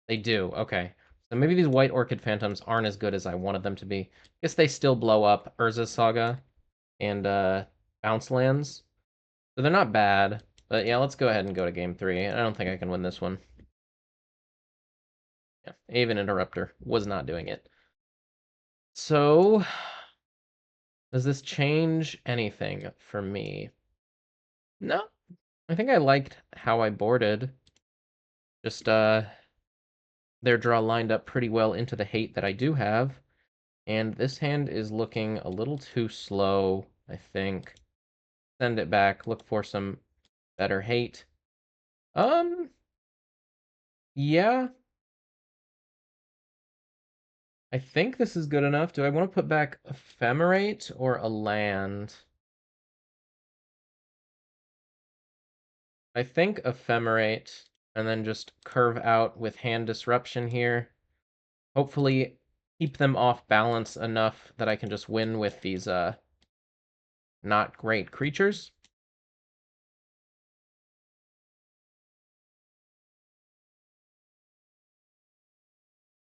They do, okay. So maybe these White Orchid Phantoms aren't as good as I wanted them to be. Guess they still blow up Urza's Saga and Bounce Lands. So they're not bad. But yeah, let's go ahead and go to game 3. I don't think I can win this one. Yeah, Aven Interrupter was not doing it. So, does this change anything for me? No. I think I liked how I boarded. Just, their draw lined up pretty well into the hate that I do have. And this hand is looking a little too slow, I think. Send it back, look for some better hate. Yeah. I think this is good enough. Do I want to put back Ephemerate or a land? I think Ephemerate, and then just curve out with Hand Disruption here. Hopefully keep them off balance enough that I can just win with these, not great creatures.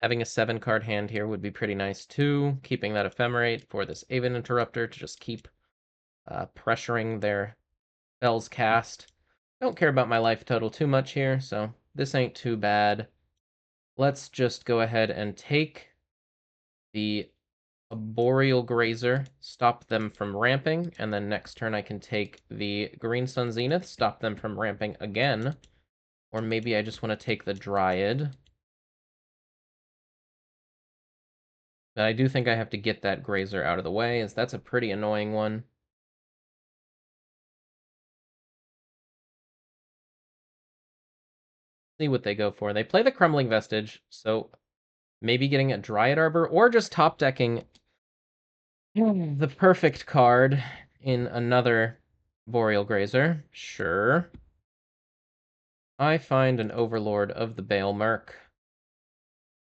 Having a 7-card hand here would be pretty nice too. Keeping that Ephemerate for this Aven Interrupter to just keep pressuring their spells cast. Don't care about my life total too much here, so this ain't too bad. Let's just go ahead and take the Boreal Grazer, stop them from ramping, and then next turn I can take the Green Sun Zenith, stop them from ramping again. Or maybe I just want to take the Dryad. But I do think I have to get that Grazer out of the way, as that's a pretty annoying one. See what they go for. They play the Crumbling Vestige, so maybe getting a Dryad Arbor, or just top decking the perfect card in another Boreal Grazer. Sure. I find an Overlord of the Bale Merc.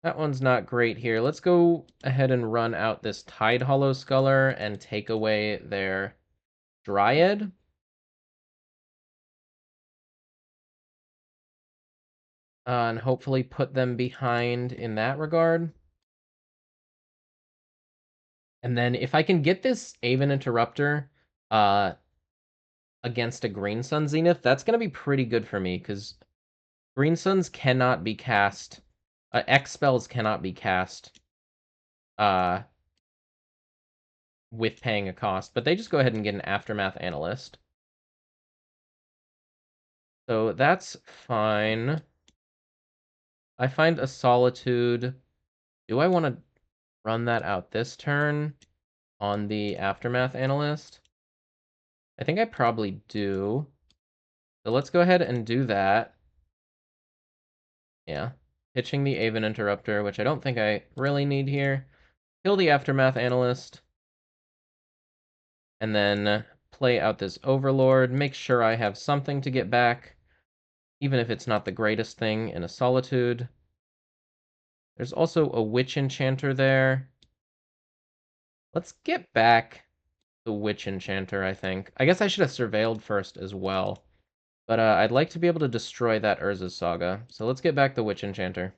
That one's not great here. Let's go ahead and run out this Tide Hollow Sculler and take away their Dryad. And hopefully put them behind in that regard. And then if I can get this Aven Interrupter against a Green Sun Zenith, that's going to be pretty good for me, because Green Suns cannot be cast. X spells cannot be cast uh, with paying a cost, but they just go ahead and get an Aftermath Analyst. So that's fine. I find a Solitude. Do I want to run that out this turn on the Aftermath Analyst? I think I probably do. So let's go ahead and do that. Yeah. Pitching the Aven Interrupter, which I don't think I really need here. Kill the Aftermath Analyst. And then play out this Overlord. Make sure I have something to get back, even if it's not the greatest thing in a Solitude. There's also a Witch Enchanter there. Let's get back the Witch Enchanter, I think. I guess I should have Surveilled first as well. But I'd like to be able to destroy that Urza's Saga. So let's get back the Witch Enchanter.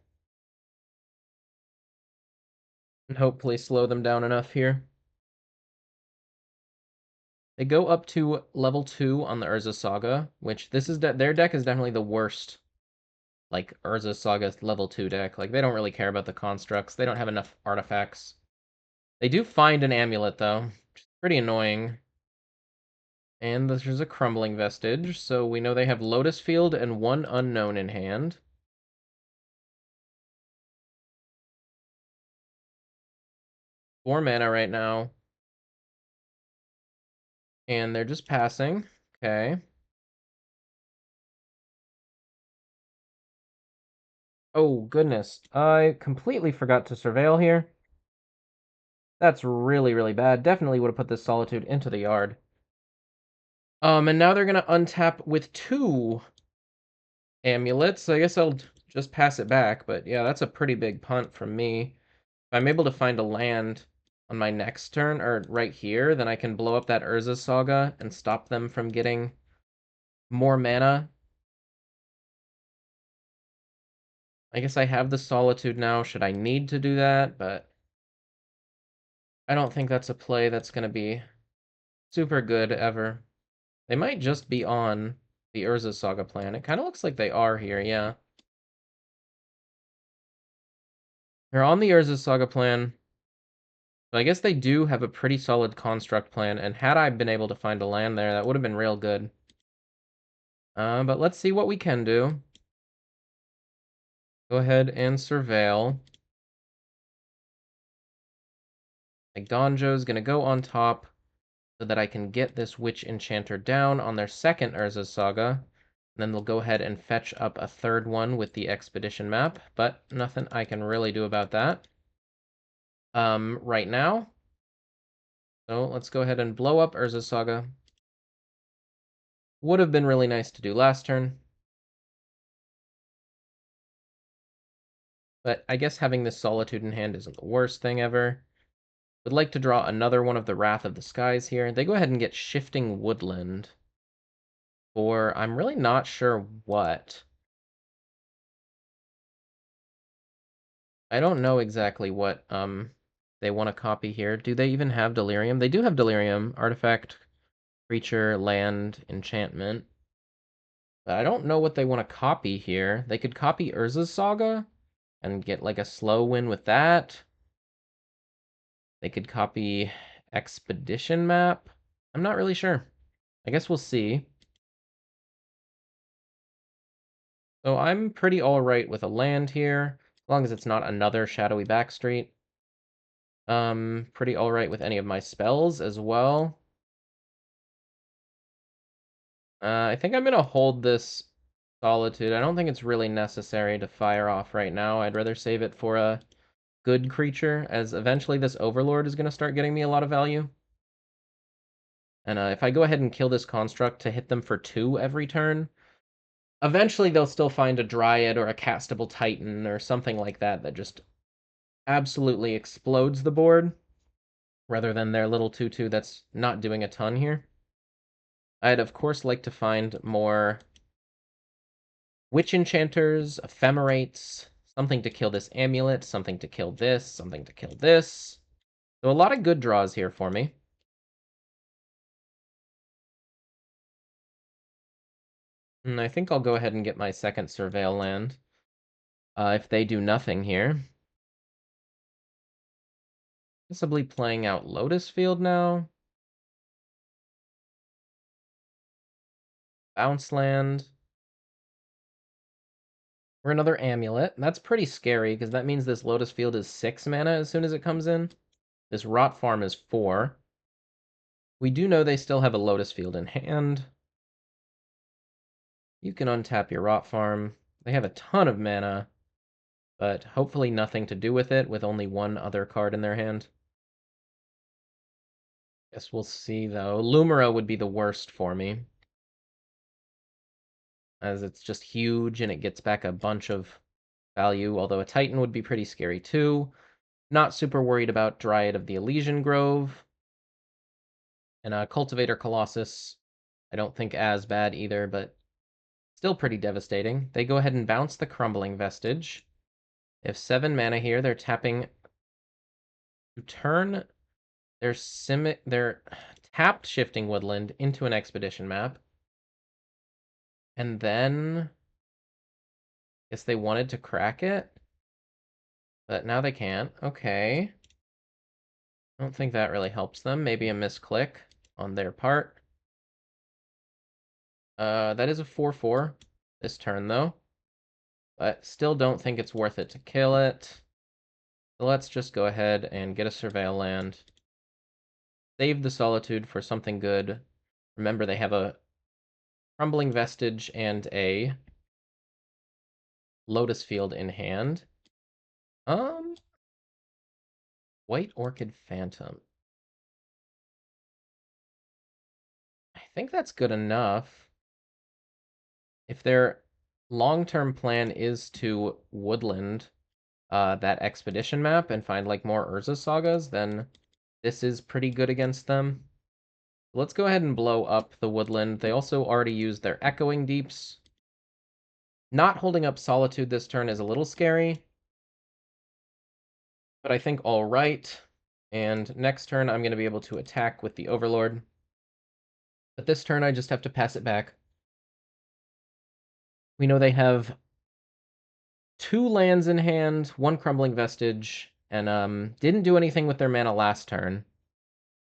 And hopefully slow them down enough here. They go up to level 2 on the Urza Saga, which this is their deck is definitely the worst, like, Urza Saga level 2 deck. Like, they don't really care about the constructs. They don't have enough artifacts. They do find an amulet, though, which is pretty annoying. And there's a Crumbling Vestige, so we know they have Lotus Field and one Unknown in hand. 4 mana right now. And they're just passing. Okay. Oh, goodness. I completely forgot to Surveil here. That's really, really bad. Definitely would have put this Solitude into the yard. And now they're gonna untap with 2 amulets. So I guess I'll just pass it back. But yeah, that's a pretty big punt from me. If I'm able to find a land on my next turn, or right here, then I can blow up that Urza Saga and stop them from getting more mana. I guess I have the Solitude now, should I need to do that, but I don't think that's a play that's going to be super good ever. They might just be on the Urza Saga plan. It kind of looks like they are here, yeah. They're on the Urza Saga plan. So I guess they do have a pretty solid construct plan, and had I been able to find a land there, that would have been real good. But let's see what we can do. Go ahead and Surveil. The Gonjo's gonna go on top so that I can get this Witch Enchanter down on their second Urza Saga. Then they'll go ahead and fetch up a third one with the Expedition map, but nothing I can really do about that right now. So let's go ahead and blow up Urza Saga. Would have been really nice to do last turn. But I guess having this Solitude in hand isn't the worst thing ever. Would like to draw another one of the Wrath of the Skies here. They go ahead and get Shifting Woodland. Or I'm really not sure what. I don't know exactly what they want to copy here. Do they even have Delirium? They do have Delirium. Artifact, creature, land, enchantment. But I don't know what they want to copy here. They could copy Urza's Saga and get like a slow win with that. They could copy Expedition Map. I'm not really sure. I guess we'll see. So I'm pretty alright with a land here, as long as it's not another shadowy backstreet. Pretty alright with any of my spells as well. I think I'm gonna hold this Solitude. I don't think it's really necessary to fire off right now. I'd rather save it for a good creature, as eventually this Overlord is gonna start getting me a lot of value. And if I go ahead and kill this Construct to hit them for 2 every turn, eventually they'll still find a Dryad or a Castable Titan or something like that that just absolutely explodes the board, rather than their little 2/2 that's not doing a ton here. I'd of course like to find more Witch Enchanters, Ephemerates, something to kill this Amulet, something to kill this, something to kill this. So a lot of good draws here for me. And I think I'll go ahead and get my second Surveil land. If they do nothing here. Possibly playing out Lotus Field now. Bounce land. Or another Amulet. That's pretty scary, because that means this Lotus Field is 6 mana as soon as it comes in. This Rot Farm is 4. We do know they still have a Lotus Field in hand. You can untap your Rot Farm. They have a ton of mana, but hopefully nothing to do with it, with only one other card in their hand. Guess we'll see, though. Lumira would be the worst for me, as it's just huge and it gets back a bunch of value, although a Titan would be pretty scary too. Not super worried about Dryad of the Elysian Grove. And Cultivator Colossus, I don't think as bad either, but still pretty devastating. They go ahead and bounce the Crumbling Vestige. They have 7 mana here. They're tapping to turn their tapped Shifting Woodland into an Expedition map. And then guess they wanted to crack it, but now they can't. Okay. I don't think that really helps them. Maybe a misclick on their part. That is a 4/4 this turn, though. But still don't think it's worth it to kill it. So let's just go ahead and get a Surveil land. Save the Solitude for something good. Remember, they have a Crumbling Vestige and a Lotus Field in hand. White Orchid Phantom. I think that's good enough. If their long-term plan is to woodland that expedition map and find like more Urza sagas, then this is pretty good against them. Let's go ahead and blow up the woodland. They also already used their Echoing Deeps. Not holding up Solitude this turn is a little scary, but I think all right. And next turn, I'm going to be able to attack with the Overlord. But this turn, I just have to pass it back. We know they have 2 lands in hand, 1 Crumbling Vestige, and didn't do anything with their mana last turn.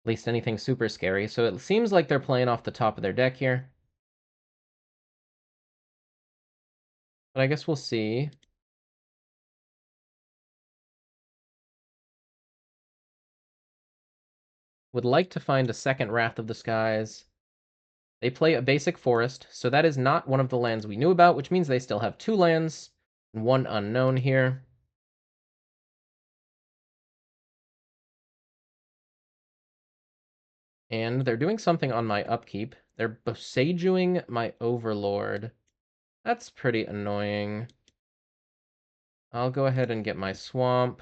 At least anything super scary, so it seems like they're playing off the top of their deck here. But I guess we'll see. Would like to find a second Wrath of the Skies. They play a basic forest, so that is not one of the lands we knew about, which means they still have 2 lands and 1 unknown here. And they're doing something on my upkeep. They're Bosejuing my Overlord. That's pretty annoying. I'll go ahead and get my Swamp.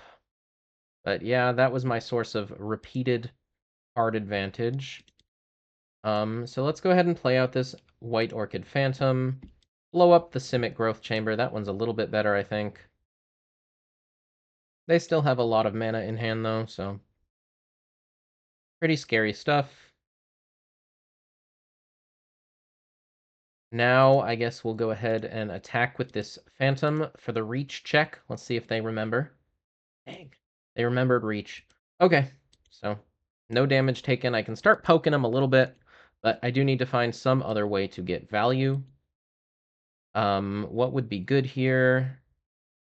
But yeah, that was my source of repeated card advantage. So let's go ahead and play out this White Orchid Phantom. Blow up the Simic Growth Chamber. That one's a little bit better, I think. They still have a lot of mana in hand, though, so pretty scary stuff. Now, I guess we'll go ahead and attack with this Phantom for the Reach check. Let's see if they remember. Dang. They remembered Reach. Okay, so no damage taken. I can start poking them a little bit, but I do need to find some other way to get value. What would be good here?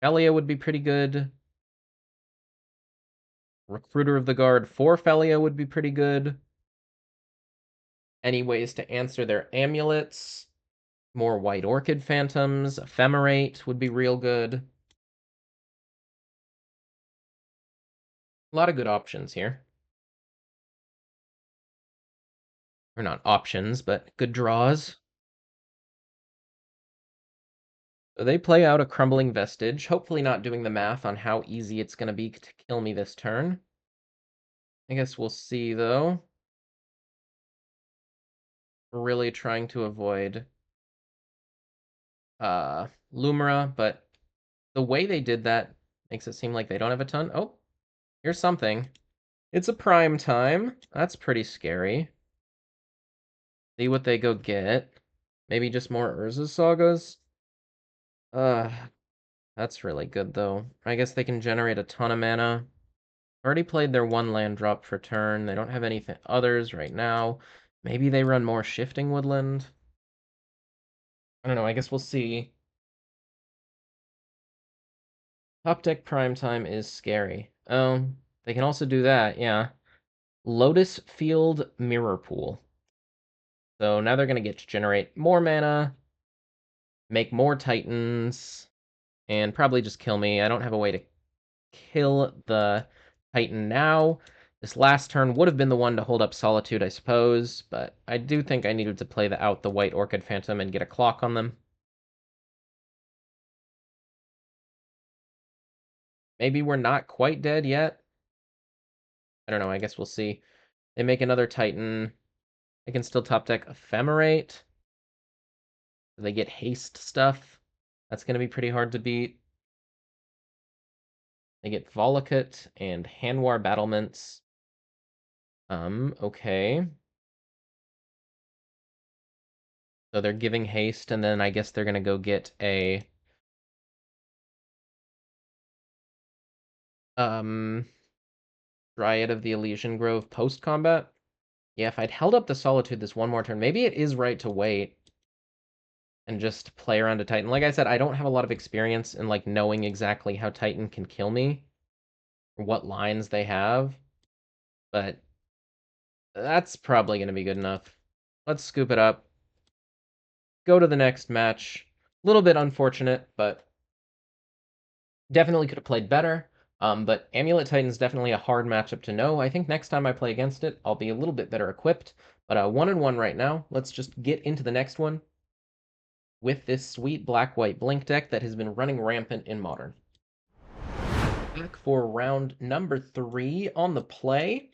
Felia would be pretty good. Recruiter of the Guard for Felia would be pretty good. Any ways to answer their amulets? More White Orchid Phantoms. Ephemerate would be real good. A lot of good options here. Or not options, but good draws. So they play out a Crumbling Vestige, hopefully not doing the math on how easy it's going to be to kill me this turn. I guess we'll see, though. Really trying to avoid Lumira, but the way they did that makes it seem like they don't have a ton. Oh, here's something. It's a prime time. That's pretty scary. See what they go get. Maybe just more Urza Sagas? Uh, that's really good, though. I guess they can generate a ton of mana. Already played their one land drop for turn. They don't have anything others right now. Maybe they run more Shifting Woodland. I don't know. I guess we'll see. Top deck prime time is scary. Oh, they can also do that, yeah. Lotus Field Mirror Pool. So now they're going to get to generate more mana, make more Titans, and probably just kill me. I don't have a way to kill the Titan now. This last turn would have been the one to hold up Solitude, I suppose, but I do think I needed to play out the White Orchid Phantom and get a clock on them. Maybe we're not quite dead yet. I don't know, I guess we'll see. They make another Titan. They can still top deck Ephemerate. They get haste stuff. That's going to be pretty hard to beat. They get Volakut and Hanwar Battlements. Okay. So they're giving haste, and then I guess they're going to go get a Dryad of the Elysian Grove post-combat. Yeah, if I'd held up the Solitude this one more turn, maybe it is right to wait and just play around a Titan. Like I said, I don't have a lot of experience in like knowing exactly how Titan can kill me or what lines they have, but that's probably going to be good enough. Let's scoop it up. Go to the next match. A little bit unfortunate, but definitely could have played better. But Amulet Titan's definitely a hard matchup to know. I think next time I play against it, I'll be a little bit better equipped. But 1-1 right now. Let's just get into the next one with this sweet black-white blink deck that has been running rampant in Modern. Back for round number 3 on the play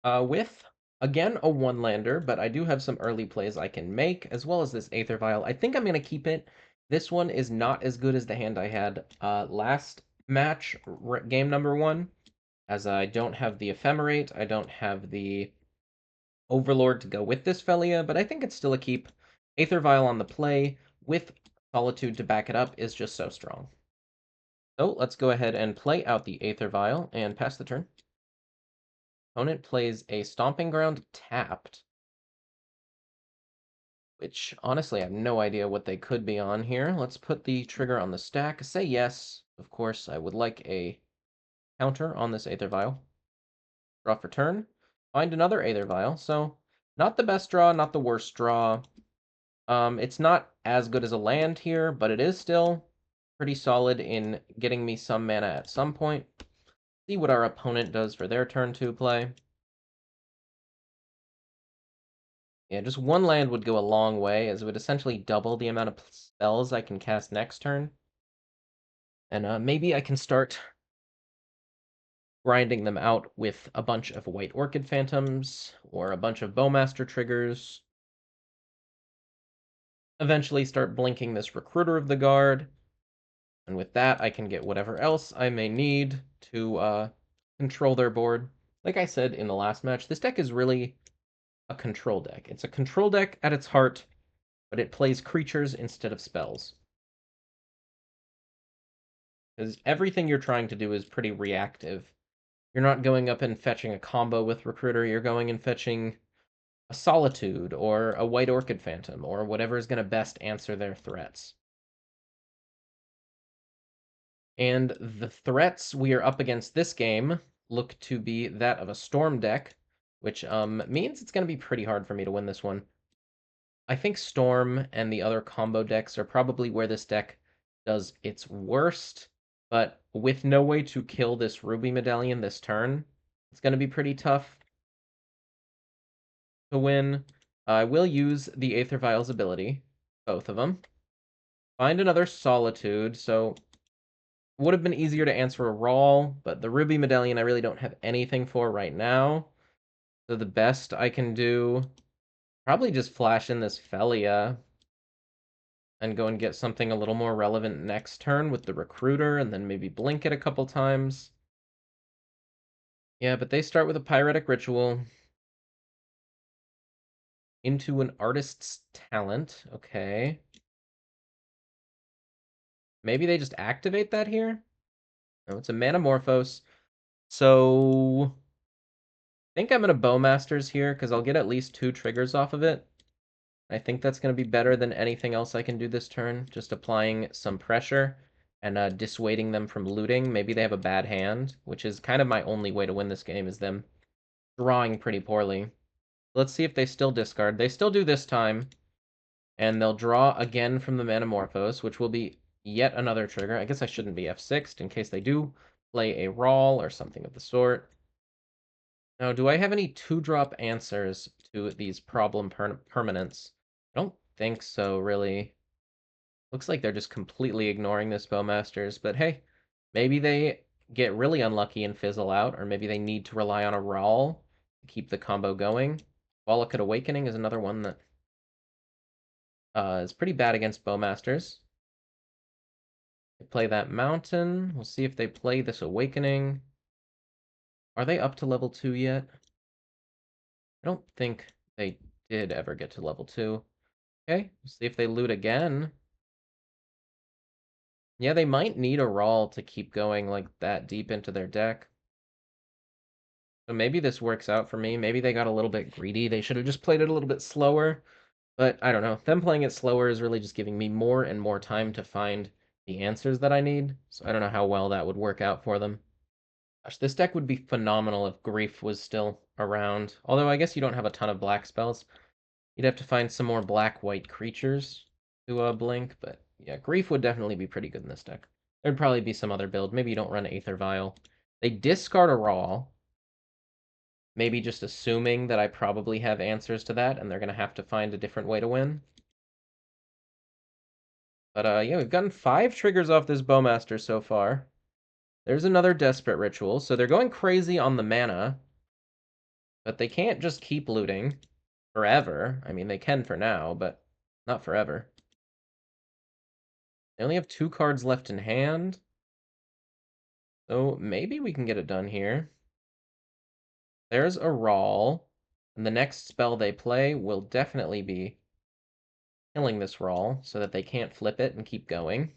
with, again, a one-lander, but I do have some early plays I can make, as well as this Aether Vial. I think I'm going to keep it. This one is not as good as the hand I had last match, game number 1, as I don't have the Ephemerate, I don't have the Overlord to go with this Felia, but I think it's still a keep. Aether Vial on the play, with Solitude to back it up, is just so strong. So let's go ahead and play out the Aether Vial and pass the turn. Opponent plays a Stomping Ground tapped, which honestly I have no idea what they could be on here. Let's put the trigger on the stack. Say yes. Of course, I would like a counter on this Aether Vial. Draw for turn. Find another Aether Vial. So not the best draw, not the worst draw. It's not as good as a land here, but it is still pretty solid in getting me some mana at some point. See what our opponent does for their turn 2 play. Yeah, just one land would go a long way, as it would essentially double the amount of spells I can cast next turn. And maybe I can start grinding them out with a bunch of White Orchid Phantoms, or a bunch of Bowmaster triggers. Eventually start blinking this Recruiter of the Guard, and with that I can get whatever else I may need to control their board. Like I said in the last match, this deck is really a control deck. It's a control deck at its heart, but it plays creatures instead of spells. Because everything you're trying to do is pretty reactive. You're not going up and fetching a combo with Recruiter, you're going and fetching a Solitude or a White Orchid Phantom or whatever is going to best answer their threats. And the threats we are up against this game look to be that of a Storm deck, which means it's going to be pretty hard for me to win this one. I think Storm and the other combo decks are probably where this deck does its worst, but with no way to kill this Ruby Medallion this turn, it's going to be pretty tough to win. I will use the Aether Vial's ability, both of them. Find another Solitude, so would have been easier to answer a Rawl, but the Ruby Medallion I really don't have anything for right now. So the best I can do, probably just flash in this Felia and go and get something a little more relevant next turn with the Recruiter, and then maybe blink it a couple times. Yeah, but they start with a Pyretic Ritual into an Artist's Talent. Okay. Maybe they just activate that here? No, it's a Manamorphose. So I think I'm going to Bowmasters here, because I'll get at least 2 triggers off of it. I think that's going to be better than anything else I can do this turn, just applying some pressure and dissuading them from looting. Maybe they have a bad hand, which is kind of my only way to win this game, is them drawing pretty poorly. Let's see if they still discard. They still do this time, and they'll draw again from the Manamorphose, which will be yet another trigger. I guess I shouldn't be F6'd in case they do play a Rawl or something of the sort. Now, do I have any 2-drop answers to these problem permanents? I don't think so, really. Looks like they're just completely ignoring this Bowmasters, but hey, maybe they get really unlucky and fizzle out, or maybe they need to rely on a Rawl to keep the combo going. Volakut Awakening is another one that is pretty bad against Bowmasters. They play that Mountain. We'll see if they play this Awakening. Are they up to level 2 yet? I don't think they did ever get to level 2. Okay, see if they loot again. Yeah, they might need a Rawl to keep going like that deep into their deck. So maybe this works out for me. Maybe they got a little bit greedy. They should have just played it a little bit slower. But I don't know. Them playing it slower is really just giving me more and more time to find the answers that I need. So I don't know how well that would work out for them. Gosh, this deck would be phenomenal if Grief was still around. Although I guess you don't have a ton of black spells. You'd have to find some more black-white creatures to blink, but yeah, Grief would definitely be pretty good in this deck. There'd probably be some other build. Maybe you don't run Aether Vial. They discard a Raw, maybe just assuming that I probably have answers to that, and they're going to have to find a different way to win. But yeah, we've gotten 5 triggers off this Bowmaster so far. There's another Desperate Ritual, so they're going crazy on the mana, but they can't just keep looting forever. I mean, they can for now, but not forever. They only have 2 cards left in hand. So maybe we can get it done here. There's a Rawl, and the next spell they play will definitely be killing this Rawl so that they can't flip it and keep going.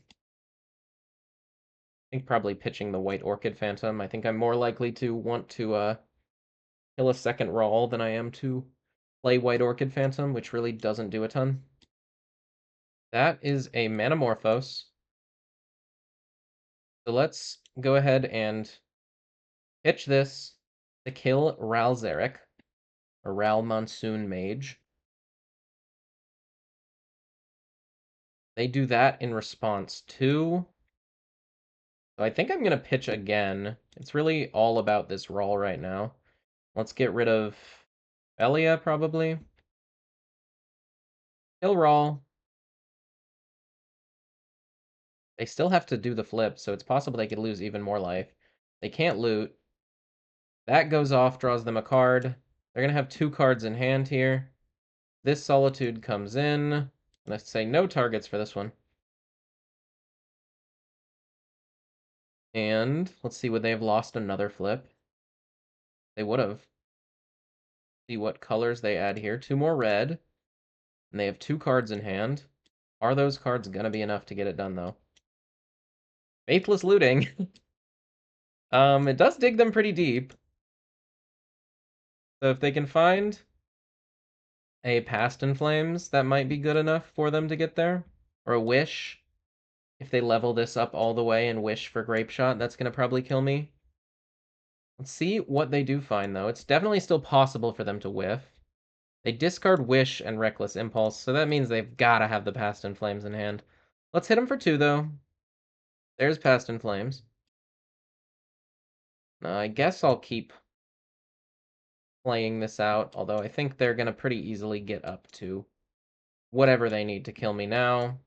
I think probably pitching the White Orchid Phantom. I think I'm more likely to want to kill a second Rawl than I am to play White Orchid Phantom, which really doesn't do a ton. That is a Manamorphose. So let's go ahead and pitch this to kill Ral Zarek, or Ral Monsoon Mage. They do that in response to... So I think I'm going to pitch again. It's really all about this Rawl right now. Let's get rid of Elia, probably. Kill Rawl. They still have to do the flip, so it's possible they could lose even more life. They can't loot. That goes off, draws them a card. They're going to have 2 cards in hand here. This Solitude comes in. Let's say no targets for this one. And let's see, would they have lost another flip? They would have. See what colors they add here. 2 more red. And they have 2 cards in hand. Are those cards going to be enough to get it done, though? Faithless Looting. It does dig them pretty deep. So if they can find a Past in Flames, that might be good enough for them to get there. Or a Wish. If they level this up all the way and wish for Grape Shot, that's going to probably kill me. Let's see what they do find, though. It's definitely still possible for them to whiff. They discard Wish and Reckless Impulse, so that means they've got to have the Past in Flames in hand. Let's hit them for 2, though. There's Past in Flames. I guess I'll keep playing this out, although I think they're going to pretty easily get up to whatever they need to kill me now.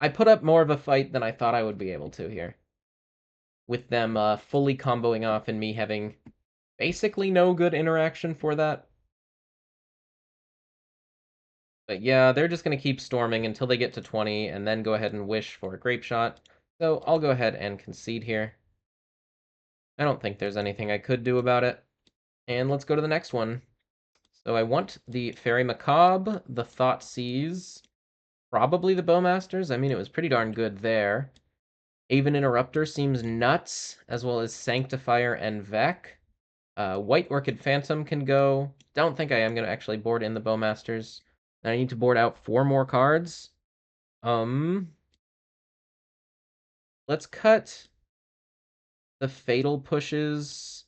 I put up more of a fight than I thought I would be able to here, with them fully comboing off and me having basically no good interaction for that. But yeah, they're just going to keep storming until they get to 20 and then go ahead and wish for a Grape Shot. So I'll go ahead and concede here. I don't think there's anything I could do about it. And let's go to the next one. So I want the Fairy Macabre, the Thoughtseize, probably the Bowmasters. I mean, it was pretty darn good there. Aven Interrupter seems nuts, as well as Sanctifier and Vec. White Orchid Phantom can go. Don't think I am going to actually board in the Bowmasters. I need to board out 4 more cards. Let's cut the Fatal Pushes,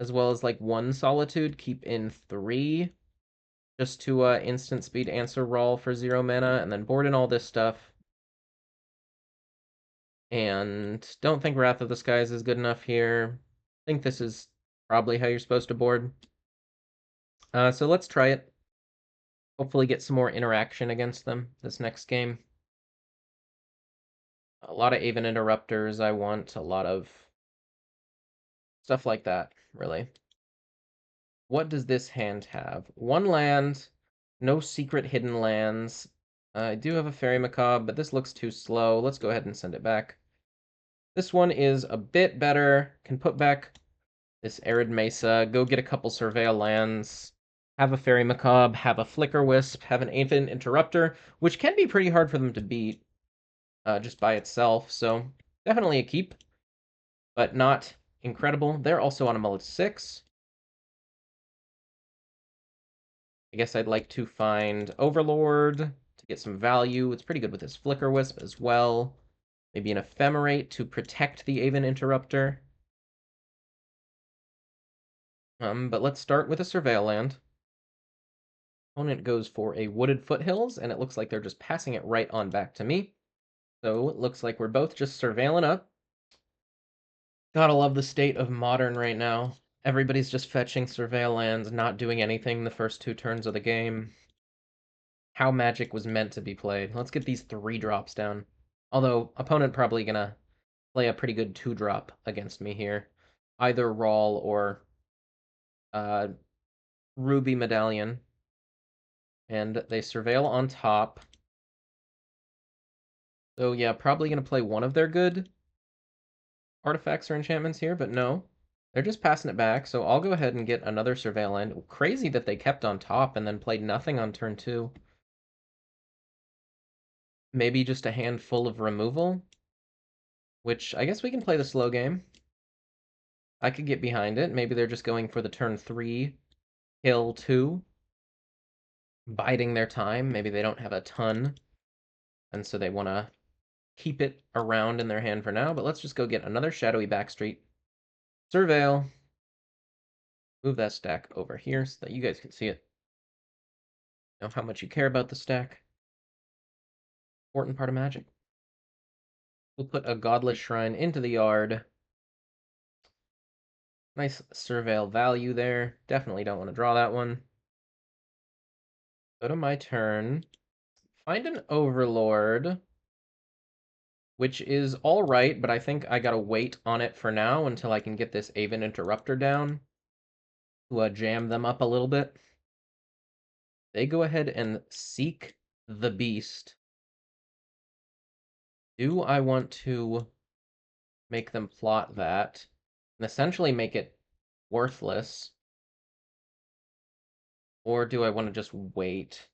as well as like 1 Solitude. Keep in 3, just to instant speed answer Rawl for 0 mana, and then board in all this stuff. And don't think Wrath of the Skies is good enough here. I think this is probably how you're supposed to board. So let's try it. Hopefully get some more interaction against them this next game. A lot of Aven Interrupters I want, a lot of stuff like that, really. What does this hand have? 1 land, no secret hidden lands. I do have a Fairy Macabre, but this looks too slow. Let's go ahead and send it back. This one is a bit better. Can put back this Arid Mesa, go get a couple Surveil lands, have a Fairy Macabre, have a Flicker Wisp, have an Aven Interrupter, which can be pretty hard for them to beat just by itself, so definitely a keep, but not incredible. They're also on a mullet 6. I guess I'd like to find Overlord to get some value. It's pretty good with his Flicker Wisp as well. Maybe an Ephemerate to protect the Aven Interrupter. But let's start with a Surveil land. Opponent goes for a Wooded Foothills, and it looks like they're just passing it right on back to me. So it looks like we're both just surveilling up. Gotta love the state of Modern right now. Everybody's just fetching Surveil lands, not doing anything the first 2 turns of the game. How Magic was meant to be played. Let's get these 3 drops down. Although, opponent probably gonna play a pretty good 2-drop against me here. Either Rawl or uh, Ruby Medallion. And they Surveil on top. So yeah, probably gonna play one of their good artifacts or enchantments here, but no. They're just passing it back, so I'll go ahead and get another Surveil land. Crazy that they kept on top and then played nothing on turn 2. Maybe just a handful of removal, which I guess we can play the slow game. I could get behind it. Maybe they're just going for the turn 3, kill 2, biding their time. Maybe they don't have a ton, and so they want to keep it around in their hand for now, but let's just go get another Shadowy Backstreet. Surveil. Move that stack over here so that you guys can see it. Know how much you care about the stack. Important part of Magic. We'll put a Godless Shrine into the yard. Nice Surveil value there. Definitely don't want to draw that one. Go to my turn. Find an Overlord, which is all right, but I think I gotta wait on it for now until I can get this Aven Interrupter down to jam them up a little bit. They go ahead and seek the beast. Do I want to make them plot that and essentially make it worthless? Or do I want to just wait?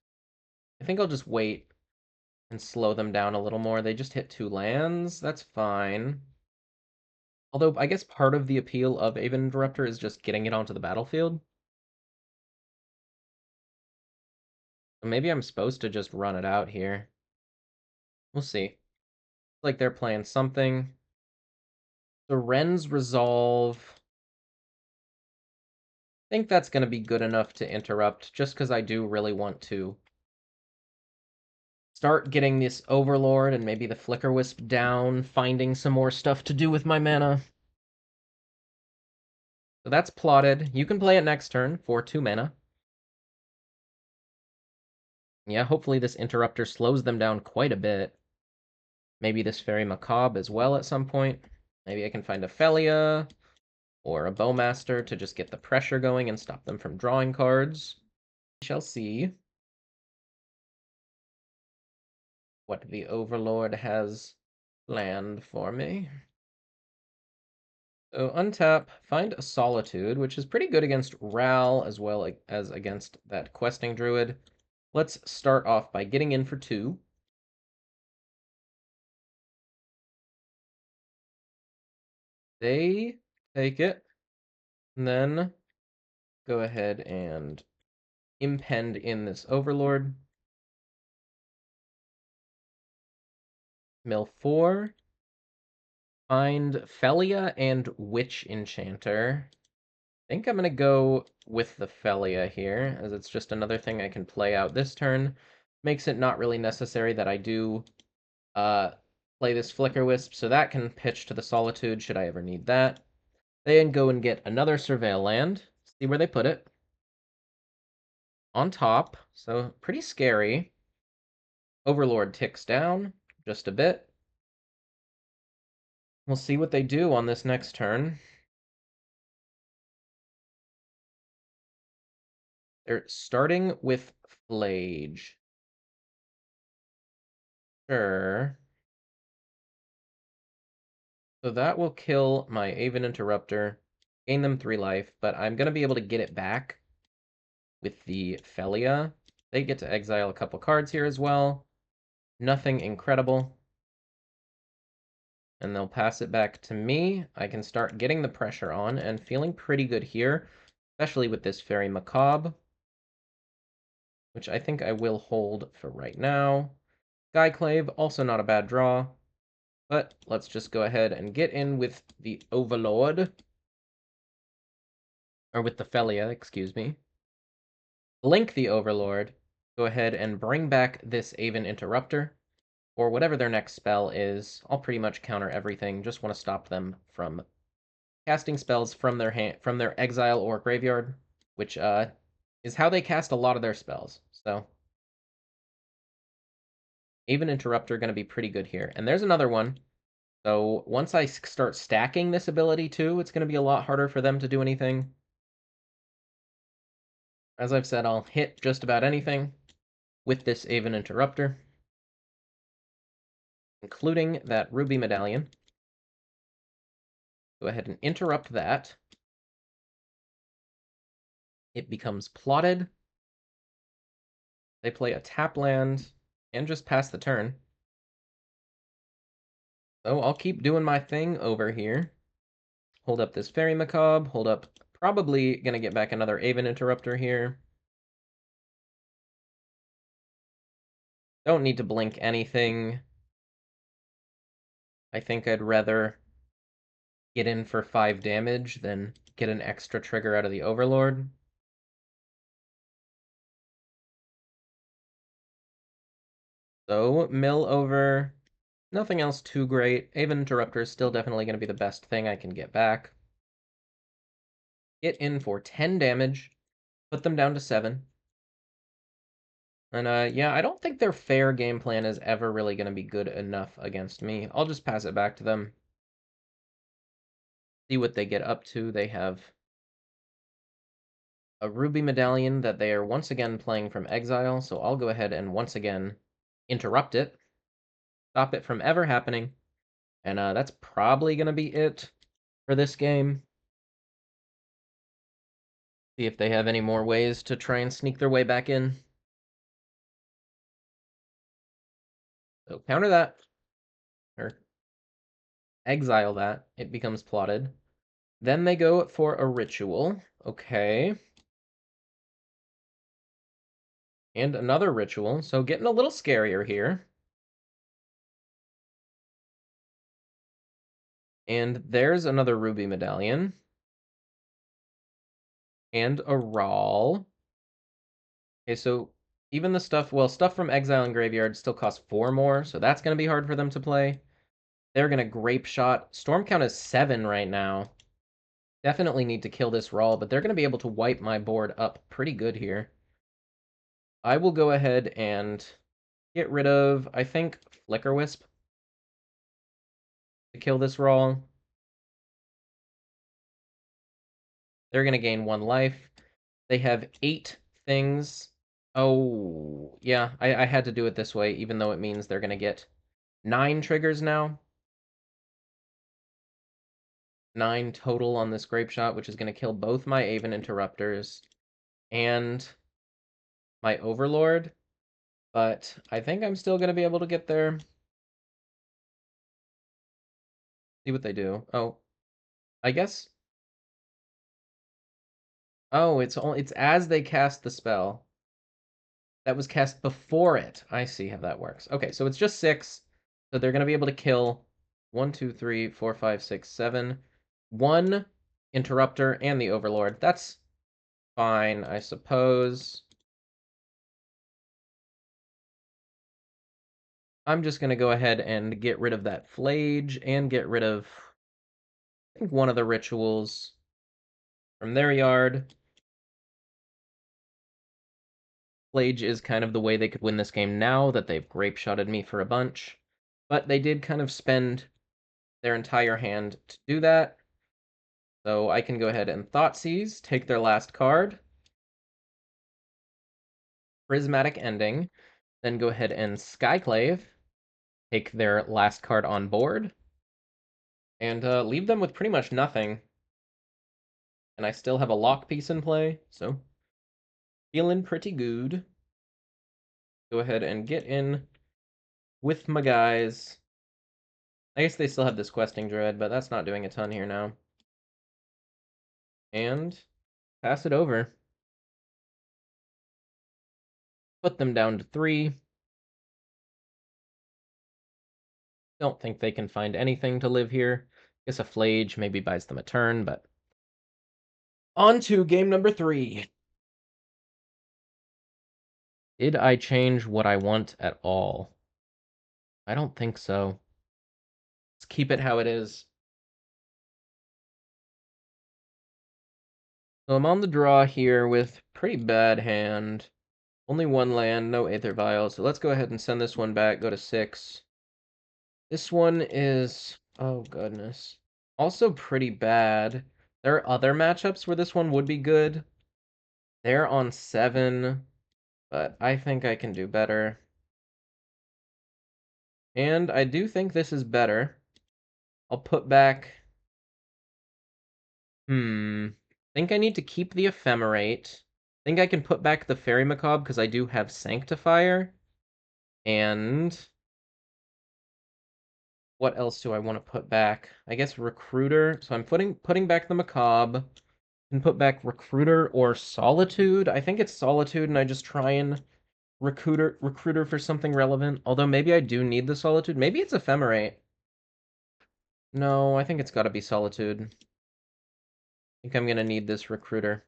I think I'll just wait and slow them down a little more. They just hit 2 lands. That's fine. Although, I guess part of the appeal of Aven Interrupter is just getting it onto the battlefield. So maybe I'm supposed to just run it out here. We'll see. Like they're playing something. The Wren's Resolve. I think that's going to be good enough to interrupt, just because I do really want to start getting this Overlord and maybe the Flicker Wisp down, finding some more stuff to do with my mana. So that's plotted. You can play it next turn for 2 mana. Yeah, hopefully this Interrupter slows them down quite a bit. Maybe this Fairy Macabre as well at some point. Maybe I can find a Felia or a Bowmaster to just get the pressure going and stop them from drawing cards. We shall see what the Overlord has planned for me. So untap, find a Solitude, which is pretty good against Ral as well as against that Questing Druid. Let's start off by getting in for 2. They take it, and then go ahead and impend in this Overlord. Mill 4. Find Felia and Witch Enchanter. I think I'm going to go with the Felia here, as it's just another thing I can play out this turn. Makes it not really necessary that I do play this Flicker Wisp, so that can pitch to the Solitude should I ever need that. Then go and get another Surveil land, see where they put it. On top, so pretty scary. Overlord ticks down just a bit. We'll see what they do on this next turn. They're starting with Flage. Sure. So that will kill my Aven Interrupter, gain them 3 life, but I'm going to be able to get it back with the Felia. They get to exile a couple cards here as well. Nothing incredible. And they'll pass it back to me. I can start getting the pressure on and feeling pretty good here, especially with this Fairy Macabre, which I think I will hold for right now. Skyclave, also not a bad draw. But let's just go ahead and get in with the Overlord. Or with the Felia, excuse me. Blink the Overlord. Go ahead and bring back this Aven Interrupter. Or whatever their next spell is. I'll pretty much counter everything. Just want to stop them from casting spells from their from their exile or graveyard, which is how they cast a lot of their spells. So Aven Interrupter going to be pretty good here. And there's another one. So once I start stacking this ability too, it's going to be a lot harder for them to do anything. As I've said, I'll hit just about anything with this Aven Interrupter, including that Ruby Medallion. Go ahead and interrupt that. It becomes plotted. They play a tap land and just pass the turn. So I'll keep doing my thing over here. Hold up this Fairy Macabre. Hold up. Probably going to get back another Aven Interrupter here. Don't need to blink anything. I think I'd rather get in for 5 damage than get an extra trigger out of the Overlord. So, mill over. Nothing else too great. Aven Interrupter is still definitely going to be the best thing I can get back. Get in for 10 damage. Put them down to 7. And yeah, I don't think their fair game plan is ever really going to be good enough against me. I'll just pass it back to them. See what they get up to. They have a Ruby Medallion that they are once again playing from exile, so I'll go ahead and once again interrupt it. Stop it from ever happening. And that's probably going to be it for this game. See if they have any more ways to try and sneak their way back in. So counter that. Or exile that. It becomes plotted. Then they go for a ritual. Okay. And another ritual. So getting a little scarier here. And there's another Ruby Medallion. And a Rawl. Okay, so even the stuff, well, stuff from Exile and Graveyard still costs 4 more, so that's going to be hard for them to play. They're going to Grape Shot. Storm count is 7 right now. Definitely need to kill this Rawl, but they're going to be able to wipe my board up pretty good here. I will go ahead and get rid of, I think, Flicker Wisp to kill this Rawl. They're going to gain 1 life. They have 8 things. Oh, yeah, I had to do it this way, even though it means they're going to get 9 triggers now. 9 total on this Grape Shot, which is going to kill both my Aven Interrupters and my Overlord. But I think I'm still going to be able to get there. See what they do. Oh, I guess. Oh, it's as they cast the spell. That was cast before it. I see how that works. Okay, so it's just 6. So they're going to be able to kill 1, 2, 3, 4, 5, 6, 7. 1 Interrupter and the Overlord. That's fine, I suppose. I'm just going to go ahead and get rid of that Flage and get rid of, I think, one of the rituals from their yard. Flage is kind of the way they could win this game now that they've grape-shotted me for a bunch. But they did kind of spend their entire hand to do that. So I can go ahead and Thoughtseize, take their last card. Prismatic Ending. Then go ahead and Skyclave, take their last card on board. And leave them with pretty much nothing. And I still have a lock piece in play, so feeling pretty good. Go ahead and get in with my guys. I guess they still have this Questing Druid, but that's not doing a ton here now. And pass it over. Put them down to 3. Don't think they can find anything to live here. Guess a Flage maybe buys them a turn, but... On to game number 3. Did I change what I want at all? I don't think so. Let's keep it how it is. So I'm on the draw here with pretty bad hand. Only 1 land, no Aether Vial, so let's go ahead and send this one back, go to 6. This one is... oh, goodness. Also pretty bad. There are other matchups where this one would be good. They're on 7, but I think I can do better. And I do think this is better. I'll put back... think I need to keep the Ephemerate. Think I can put back the Fairy Macabre because I do have Sanctifier. And... what else do I want to put back? I guess Recruiter. So I'm putting back the Macabre. Can put back Recruiter or Solitude. I think it's Solitude, and I just try and recruiter for something relevant. Although maybe I do need the Solitude. Maybe it's Ephemerate. No, I think it's got to be Solitude. I think I'm gonna need this Recruiter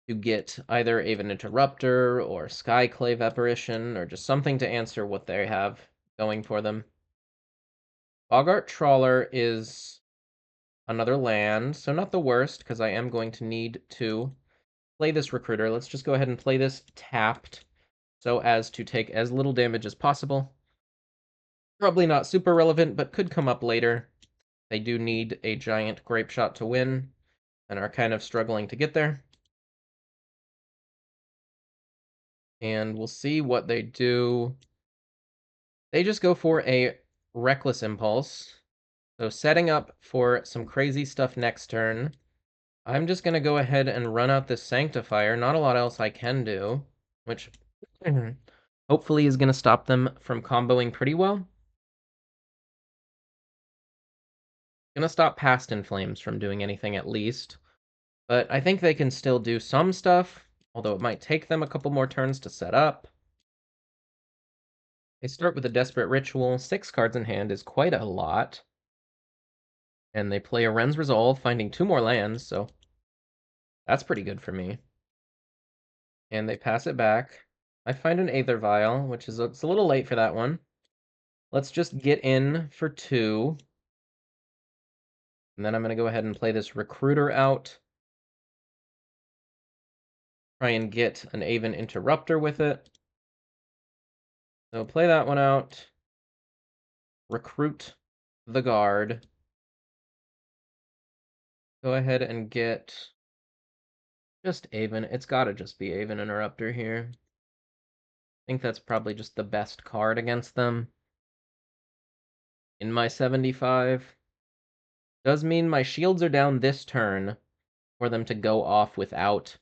to get either Aven Interrupter or Skyclave Apparition or just something to answer what they have going for them. Boggart Trawler is another land, so not the worst, because I am going to need to play this Recruiter. Let's just go ahead and play this tapped so as to take as little damage as possible. Probably not super relevant, but could come up later. They do need a giant Grape Shot to win and are kind of struggling to get there. And we'll see what they do. They just go for a Reckless Impulse. So setting up for some crazy stuff next turn. I'm just going to go ahead and run out this Sanctifier. Not a lot else I can do, which hopefully is going to stop them from comboing pretty well. Going to stop Past in Flames from doing anything at least. But I think they can still do some stuff, although it might take them a couple more turns to set up. They start with a Desperate Ritual. 6 cards in hand is quite a lot. And they play a Ren's Resolve, finding 2 more lands, so that's pretty good for me. And they pass it back. I find an Aether Vial, which is it's a little late for that one. Let's just get in for 2. And then I'm going to go ahead and play this Recruiter out. Try and get an Aven Interrupter with it. So play that one out. Recruit the guard. Go ahead and get just Aven. It's gotta just be Aven Interrupter here. I think that's probably just the best card against them. In my 75. Does mean my shields are down this turn for them to go off without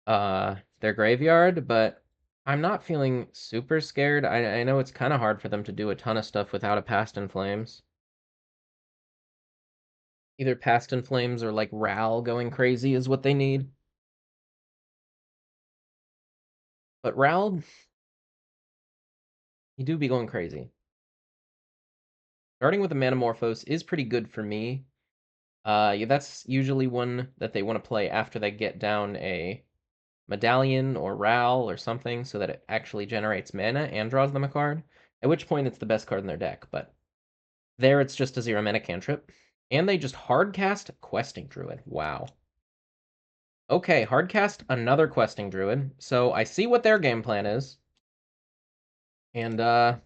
their graveyard, but I'm not feeling super scared. I know it's kind of hard for them to do a ton of stuff without a Past in Flames. Either Past in Flames or like Ral going crazy is what they need. But Ral, he do be going crazy. Starting with a Manamorphose is pretty good for me. Yeah, that's usually one that they want to play after they get down a Medallion or Ral or something so that it actually generates mana and draws them a card, at which point it's the best card in their deck, but there it's just a 0 mana cantrip. And they just hardcast Questing Druid. Wow. Okay, hardcast another Questing Druid, so I see what their game plan is. And I'm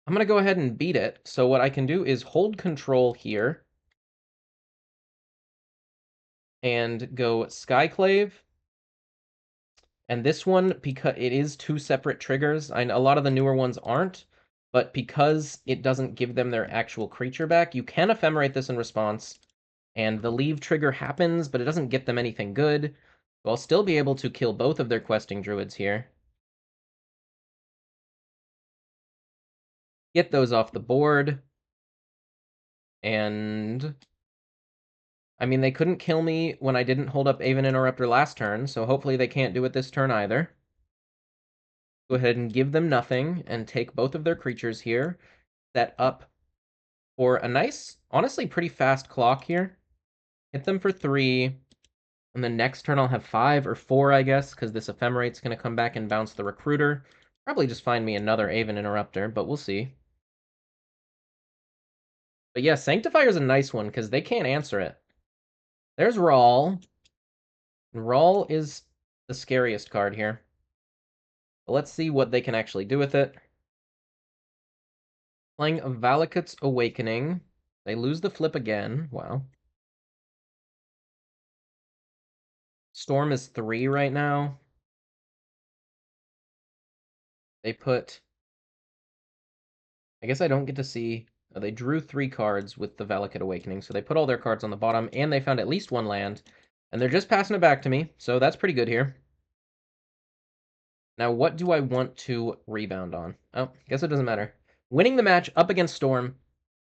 going to go ahead and beat it. So what I can do is hold control here and go Skyclave. And this one, because it is 2 separate triggers, a lot of the newer ones aren't, but because it doesn't give them their actual creature back, you can ephemerate this in response, and the leave trigger happens, but it doesn't get them anything good. So I'll still be able to kill both of their questing druids here. Get those off the board. And I mean, they couldn't kill me when I didn't hold up Aven Interrupter last turn, so hopefully they can't do it this turn either. Go ahead and give them nothing and take both of their creatures here. Set up for a nice, honestly pretty fast clock here. Hit them for 3, and then next turn I'll have 5 or 4, I guess, because this Ephemerate's going to come back and bounce the Recruiter. Probably just find me another Aven Interrupter, but we'll see. But yeah, Sanctifier's a nice one, because they can't answer it. There's Rawl. And Rawl is the scariest card here. But let's see what they can actually do with it. Playing a Valakut's Awakening. They lose the flip again. Wow. Storm is 3 right now. They put... I guess I don't get to see... they drew 3 cards with the Valakut Awakening, so they put all their cards on the bottom, and they found at least 1 land. And they're just passing it back to me, so that's pretty good here. Now, what do I want to rebound on? Oh, guess it doesn't matter. Winning the match up against Storm,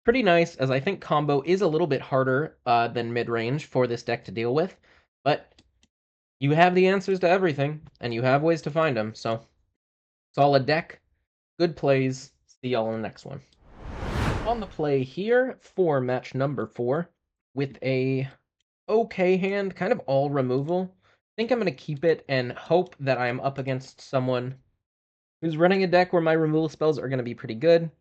pretty nice, as I think combo is a little bit harder than mid-range for this deck to deal with. But you have the answers to everything, and you have ways to find them, so solid deck, good plays. See y'all in the next one. On the play here for match number 4 with a okay hand, kind of all removal. I think I'm going to keep it and hope that I'm up against someone who's running a deck where my removal spells are going to be pretty good.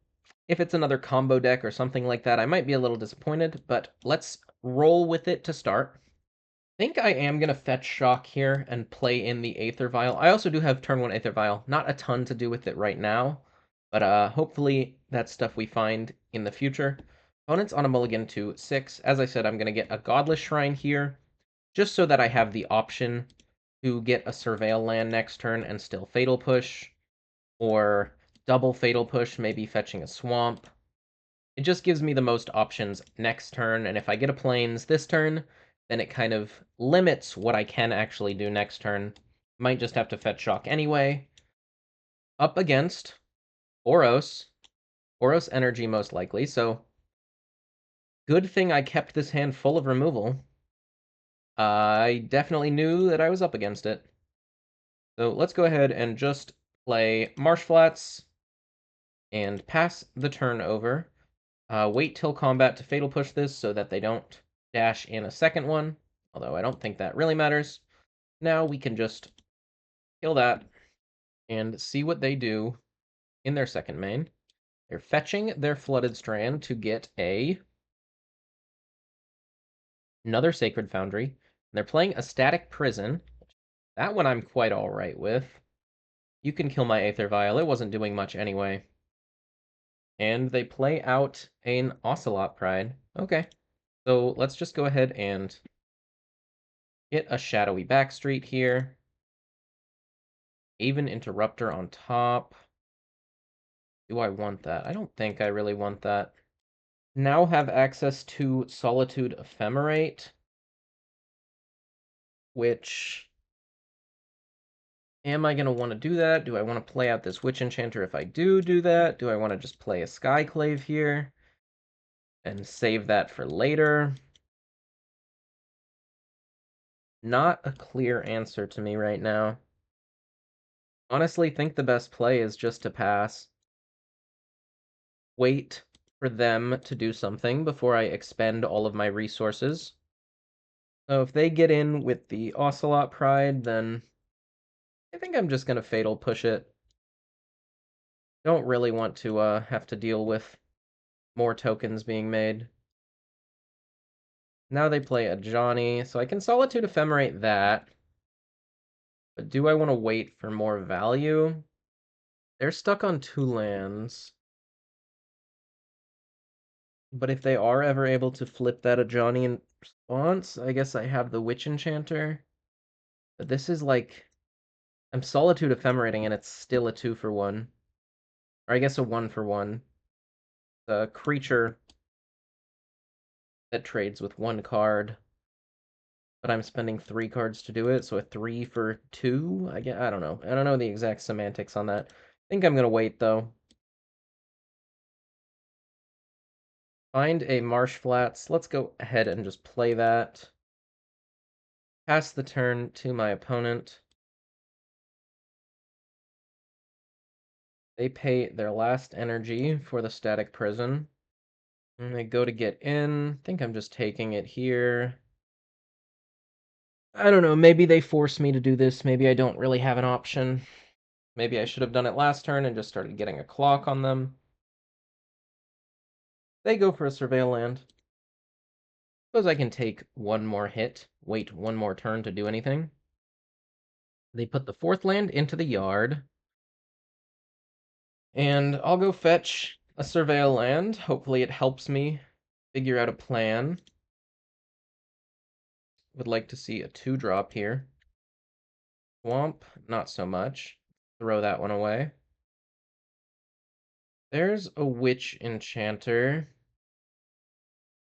If it's another combo deck or something like that, I might be a little disappointed, but let's roll with it to start. I think I am going to fetch Shock here and play in the Aether Vial. I also do have turn 1 Aether Vial. Not a ton to do with it right now, but hopefully that's stuff we find in the future. Opponent's on a mulligan to 6. As I said, I'm going to get a Godless Shrine here, just so that I have the option to get a Surveil land next turn and still Fatal Push, or double Fatal Push, maybe fetching a Swamp. It just gives me the most options next turn, and if I get a Plains this turn, then it kind of limits what I can actually do next turn. Might just have to fetch Shock anyway. Up against Boros. Boros Energy most likely, so good thing I kept this hand full of removal. I definitely knew that I was up against it. So let's go ahead and just play Marsh Flats and pass the turn over. Wait till combat to Fatal Push this so that they don't dash in a second one, although I don't think that really matters. Now we can just kill that and see what they do in their second main. They're fetching their Flooded Strand to get another Sacred Foundry. They're playing a Static Prison. That one I'm quite alright with. You can kill my Aether Vial. It wasn't doing much anyway. And they play out an Ocelot Pride. Okay. So let's just go ahead and get a Shadowy Backstreet here. Even Interrupter on top. Do I want that? I don't think I really want that. Now have access to Solitude Ephemerate, which... Am I going to want to do that? Do I want to play out this Witch Enchanter if I do that? Do I want to just play a Skyclave here and save that for later? Not a clear answer to me right now. Honestly, think the best play is just to pass. Wait for them to do something before I expend all of my resources. So if they get in with the Ocelot Pride, then I think I'm just going to Fatal Push it. Don't really want to have to deal with more tokens being made. Now they play a Johnny, so I can Solitude Ephemerate that. But do I want to wait for more value? They're stuck on 2 lands. But if they are ever able to flip that a Johnny in response, I guess I have the Witch Enchanter. But this is like... I'm Solitude Ephemerating and it's still a 2-for-1. Or I guess a 1-for-1. The creature that trades with 1 card. But I'm spending 3 cards to do it, so a 3-for-2? I don't know. I don't know the exact semantics on that. I think I'm going to wait, though. Find a Marsh Flats. Let's go ahead and just play that. Pass the turn to my opponent. They pay their last energy for the Static Prison. And they go to get in. I think I'm just taking it here. I don't know, maybe they force me to do this. Maybe I don't really have an option. Maybe I should have done it last turn and just started getting a clock on them. They go for a Surveil Land. Suppose I can take one more hit, wait one more turn to do anything. They put the 4th land into the yard. And I'll go fetch a Surveil Land. Hopefully it helps me figure out a plan. Would like to see a 2-drop here. Swamp, not so much. Throw that one away. There's a Witch Enchanter.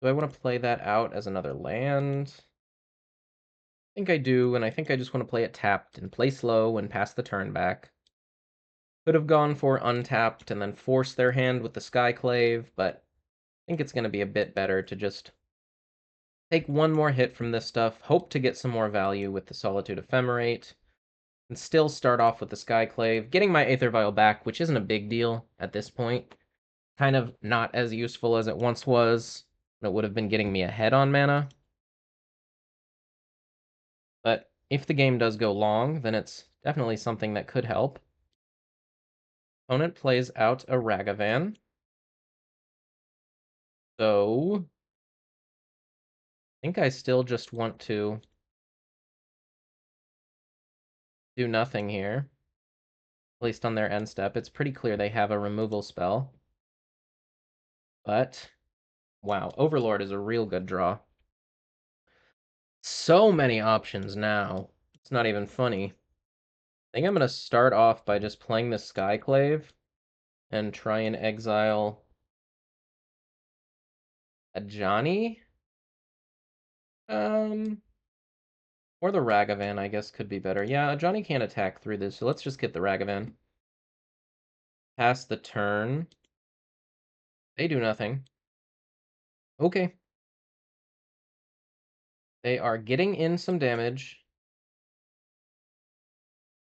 Do I want to play that out as another land? I think I do, and I think I just want to play it tapped and play slow and pass the turn back. Could have gone for untapped and then force their hand with the Skyclave, but I think it's going to be a bit better to just take one more hit from this stuff, hope to get some more value with the Solitude Ephemerate, and still start off with the Skyclave, getting my Aether Vial back, which isn't a big deal at this point. Kind of not as useful as it once was. It would have been getting me ahead on mana. But if the game does go long, then it's definitely something that could help. Opponent plays out a Ragavan. So I think I still just want to do nothing here. At least on their end step. It's pretty clear they have a removal spell. But, wow, Overlord is a real good draw. So many options now. It's not even funny. I think I'm going to start off by just playing the Skyclave and try and exile a Johnny. Or the Ragavan, I guess, could be better. Yeah, Johnny can't attack through this, so let's just get the Ragavan. Pass the turn. They do nothing. Okay. They are getting in some damage.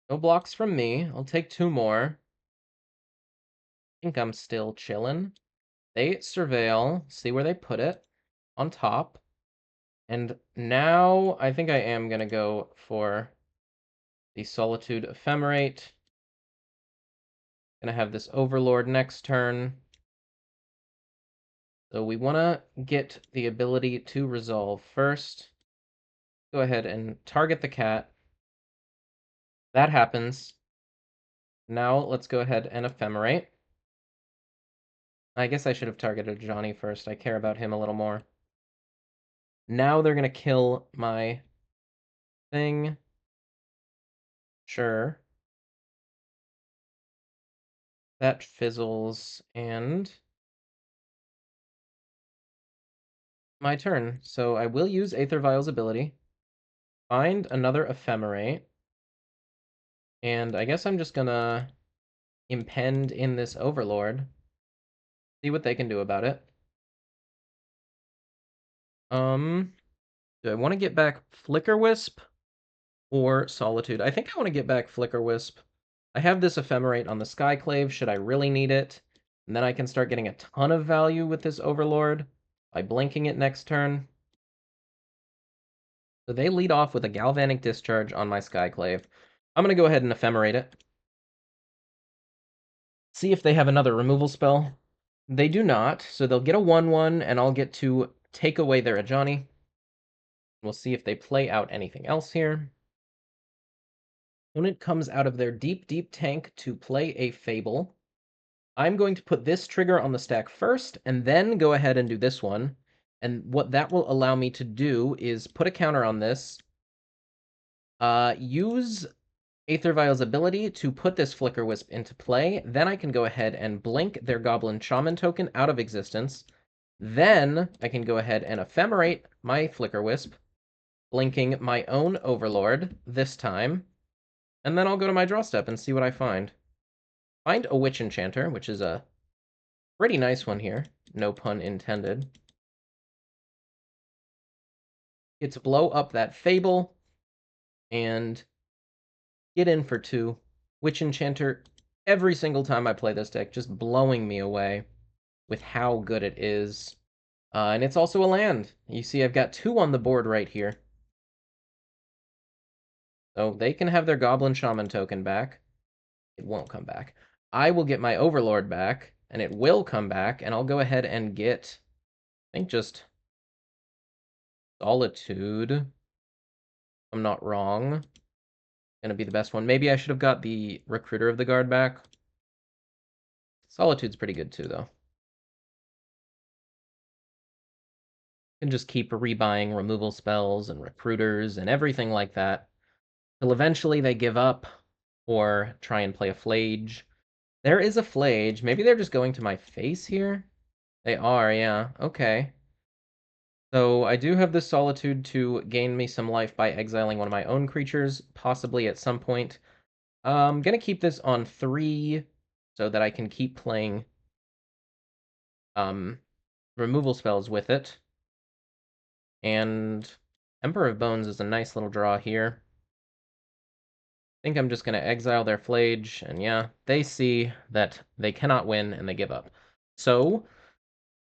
No blocks from me. I'll take 2 more. think I'm still chilling. They surveil, see where they put it, on top. And now I think I am going to go for the Solitude Ephemerate. Gonna have this Overlord next turn. So we want to get the ability to resolve first. Go ahead and target the cat. That happens. Now let's go ahead and Ephemerate. I guess I should have targeted Johnny first. I care about him a little more. Now they're gonna kill my thing. Sure. That fizzles, and my turn. So I will use Aether Vial's ability. Find another Ephemerate. And I guess I'm just gonna impend in this Overlord. See what they can do about it. Do I want to get back Flicker Wisp or Solitude? I think I want to get back Flicker Wisp. I have this Ephemerate on the Skyclave, should I really need it. And then I can start getting a ton of value with this Overlord by blinking it next turn. So they lead off with a Galvanic Discharge on my Skyclave. I'm going to go ahead and Ephemerate it. See if they have another removal spell. They do not, so they'll get a 1/1, and I'll get to take away their Ajani. We'll see if they play out anything else here. Opponent comes out of their deep, deep tank to play a Fable. I'm going to put this trigger on the stack first, and then go ahead and do this one. And what that will allow me to do is put a counter on this, use Aether Vial's ability to put this Flicker Wisp into play. Then I can go ahead and blink their Goblin Shaman token out of existence. Then I can go ahead and Ephemerate my Flicker Wisp, blinking my own Overlord this time. And then I'll go to my draw step and see what I find. Find a Witch Enchanter, which is a pretty nice one here. No pun intended. Get to blow up that Fable and get in for 2. Witch Enchanter, every single time I play this deck, just blowing me away with how good it is. And it's also a land. You see I've got 2 on the board right here. So they can have their Goblin Shaman token back. It won't come back. I will get my Overlord back, and it will come back, and I'll go ahead and get, I think, just Solitude. I'm not wrong. Gonna be the best one. Maybe I should have got the Recruiter of the Guard back. Solitude's pretty good too, though. You can just keep rebuying removal spells and recruiters and everything like that, till eventually they give up or try and play a Flage. There is a Flage. Maybe they're just going to my face here? They are, yeah. Okay. So I do have this Solitude to gain me some life by exiling one of my own creatures, possibly at some point. I'm gonna keep this on 3 so that I can keep playing removal spells with it. And Emperor of Bones is a nice little draw here. I think I'm just gonna exile their Flage, and yeah, they see that they cannot win and they give up. So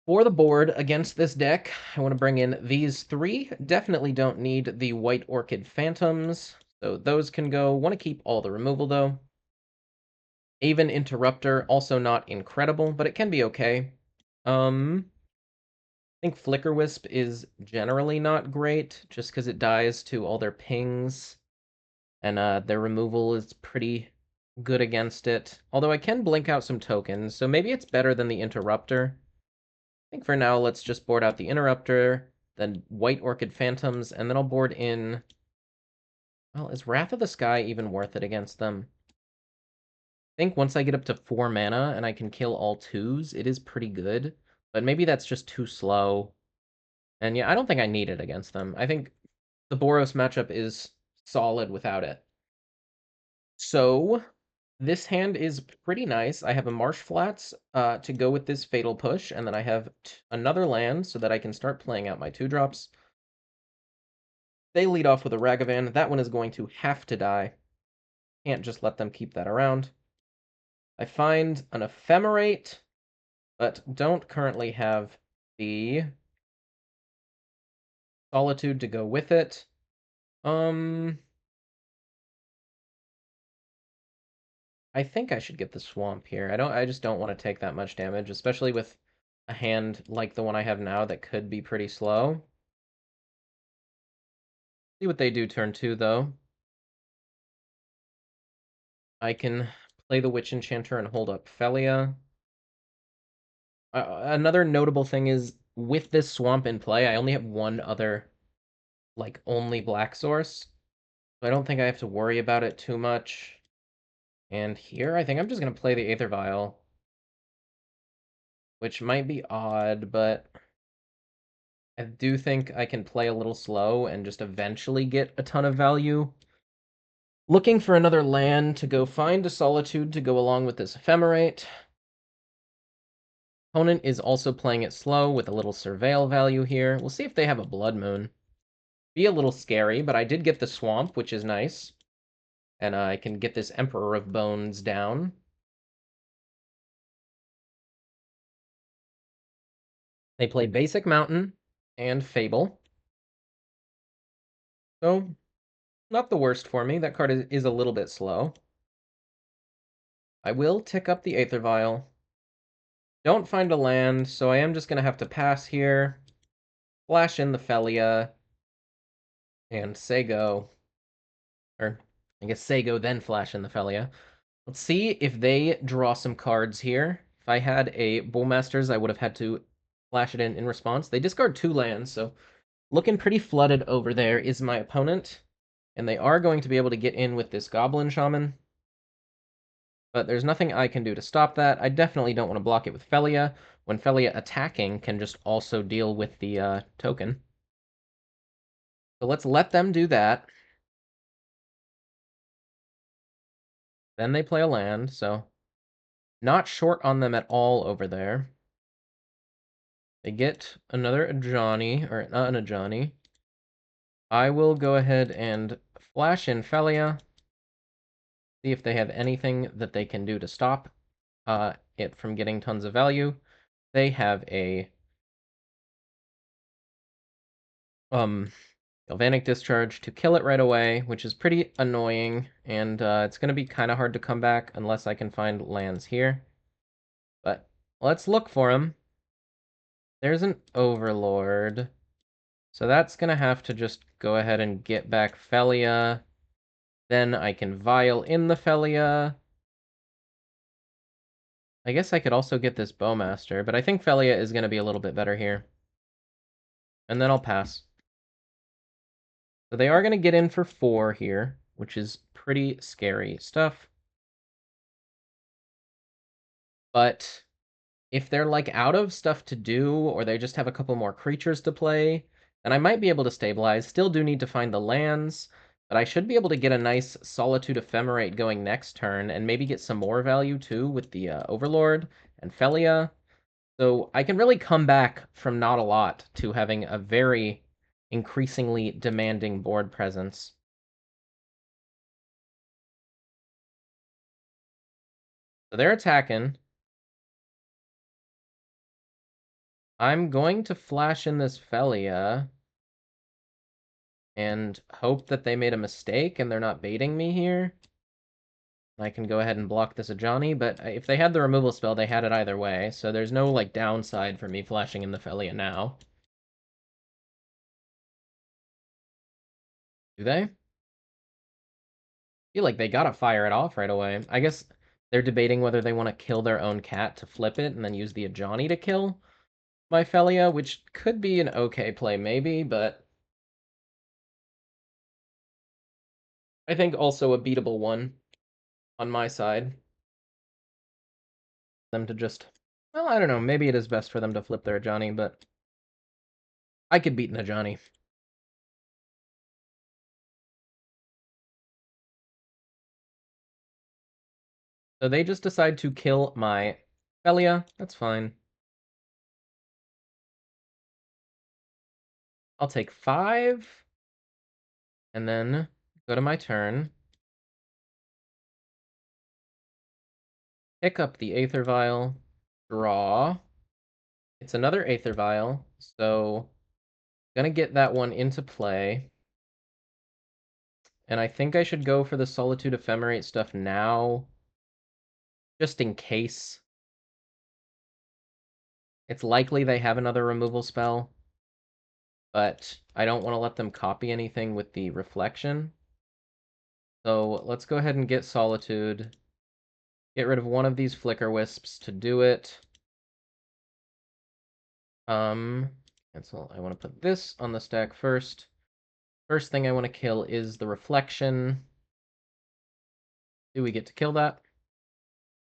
for the board against this deck, I want to bring in these 3. Definitely don't need the White Orchid Phantoms, so those can go. Want to keep all the removal, though. Aven Interrupter, also not incredible, but it can be okay. I think Flicker Wisp is generally not great, just because it dies to all their pings, and their removal is pretty good against it. Although I can blink out some tokens, so maybe it's better than the Interrupter. I think for now, let's just board out the Interrupter, then White Orchid Phantoms, and then I'll board in... Well, is Wrath of the Sky even worth it against them? I think once I get up to 4 mana and I can kill all 2s, it is pretty good. But maybe that's just too slow. And yeah, I don't think I need it against them. I think the Boros matchup is solid without it. So this hand is pretty nice. I have a Marsh Flats to go with this Fatal Push, and then I have another land so that I can start playing out my 2-drops. They lead off with a Ragavan. That one is going to have to die. Can't just let them keep that around. I find an Ephemerate, but don't currently have the Solitude to go with it. I think I should get the Swamp here. I just don't want to take that much damage, especially with a hand like the one I have now that could be pretty slow. See what they do turn 2, though. I can play the Witch Enchanter and hold up Felia. Another notable thing is, with this Swamp in play, I only have one other, like, only black source. So I don't think I have to worry about it too much. And here, I think I'm just going to play the Aether Vial. Which might be odd, but I do think I can play a little slow and just eventually get a ton of value. Looking for another land to go find a Solitude to go along with this Ephemerate. Opponent is also playing it slow with a little Surveil value here. We'll see if they have a Blood Moon. Be a little scary, but I did get the Swamp, which is nice. And I can get this Emperor of Bones down. They play Basic Mountain and Fable. So, not the worst for me. That card is a little bit slow. I will tick up the Aether Vial. Don't find a land, so I am just going to have to pass here. Flash in the Felia. And say go. Or, I guess say go, then flash in the Felia. Let's see if they draw some cards here. If I had a Bullmasters, I would have had to flash it in response. They discard 2 lands, so looking pretty flooded over there is my opponent. And they are going to be able to get in with this Goblin Shaman. But there's nothing I can do to stop that. I definitely don't want to block it with Felia, when Felia attacking can just also deal with the token. So let's let them do that. Then they play a land, so not short on them at all over there. They get another Ajani, or not an Ajani. I will go ahead and flash in Felia. See if they have anything that they can do to stop it from getting tons of value. They have a Galvanic Discharge to kill it right away, which is pretty annoying, and it's going to be kind of hard to come back unless I can find lands here. But let's look for them. There's an Overlord. So that's going to have to just go ahead and get back Felia. Then I can Vial in the Felia. I guess I could also get this Bowmaster, but I think Felia is going to be a little bit better here. And then I'll pass. So they are going to get in for 4 here, which is pretty scary stuff. But if they're like out of stuff to do, or they just have a couple more creatures to play, then I might be able to stabilize. Still do need to find the lands, but I should be able to get a nice Solitude Ephemerate going next turn, and maybe get some more value too with the Overlord and Felia. So I can really come back from not a lot to having a very increasingly demanding board presence. So they're attacking. I'm going to flash in this Felia and hope that they made a mistake and they're not baiting me here. I can go ahead and block this Ajani, but if they had the removal spell, they had it either way, so there's no, like, downside for me flashing in the Felia now. Do they? I feel like they gotta fire it off right away. I guess they're debating whether they want to kill their own cat to flip it and then use the Ajani to kill my Felia, which could be an okay play maybe, but I think also a beatable one on my side. Them to just, well, I don't know, maybe it is best for them to flip their Ajani, but I could beat an Ajani. So they just decide to kill my Felia. That's fine. I'll take 5. And then, go to my turn. pick up the Aether Vial, draw. It's another Aether Vial, so gonna get that one into play. And I think I should go for the Solitude Ephemerate stuff now, just in case. It's likely they have another removal spell, but I don't want to let them copy anything with the Reflection. So let's go ahead and get Solitude. Get rid of one of these Flicker Wisps to do it. Cancel. I want to put this on the stack first. First thing I want to kill is the Reflection. Do we get to kill that?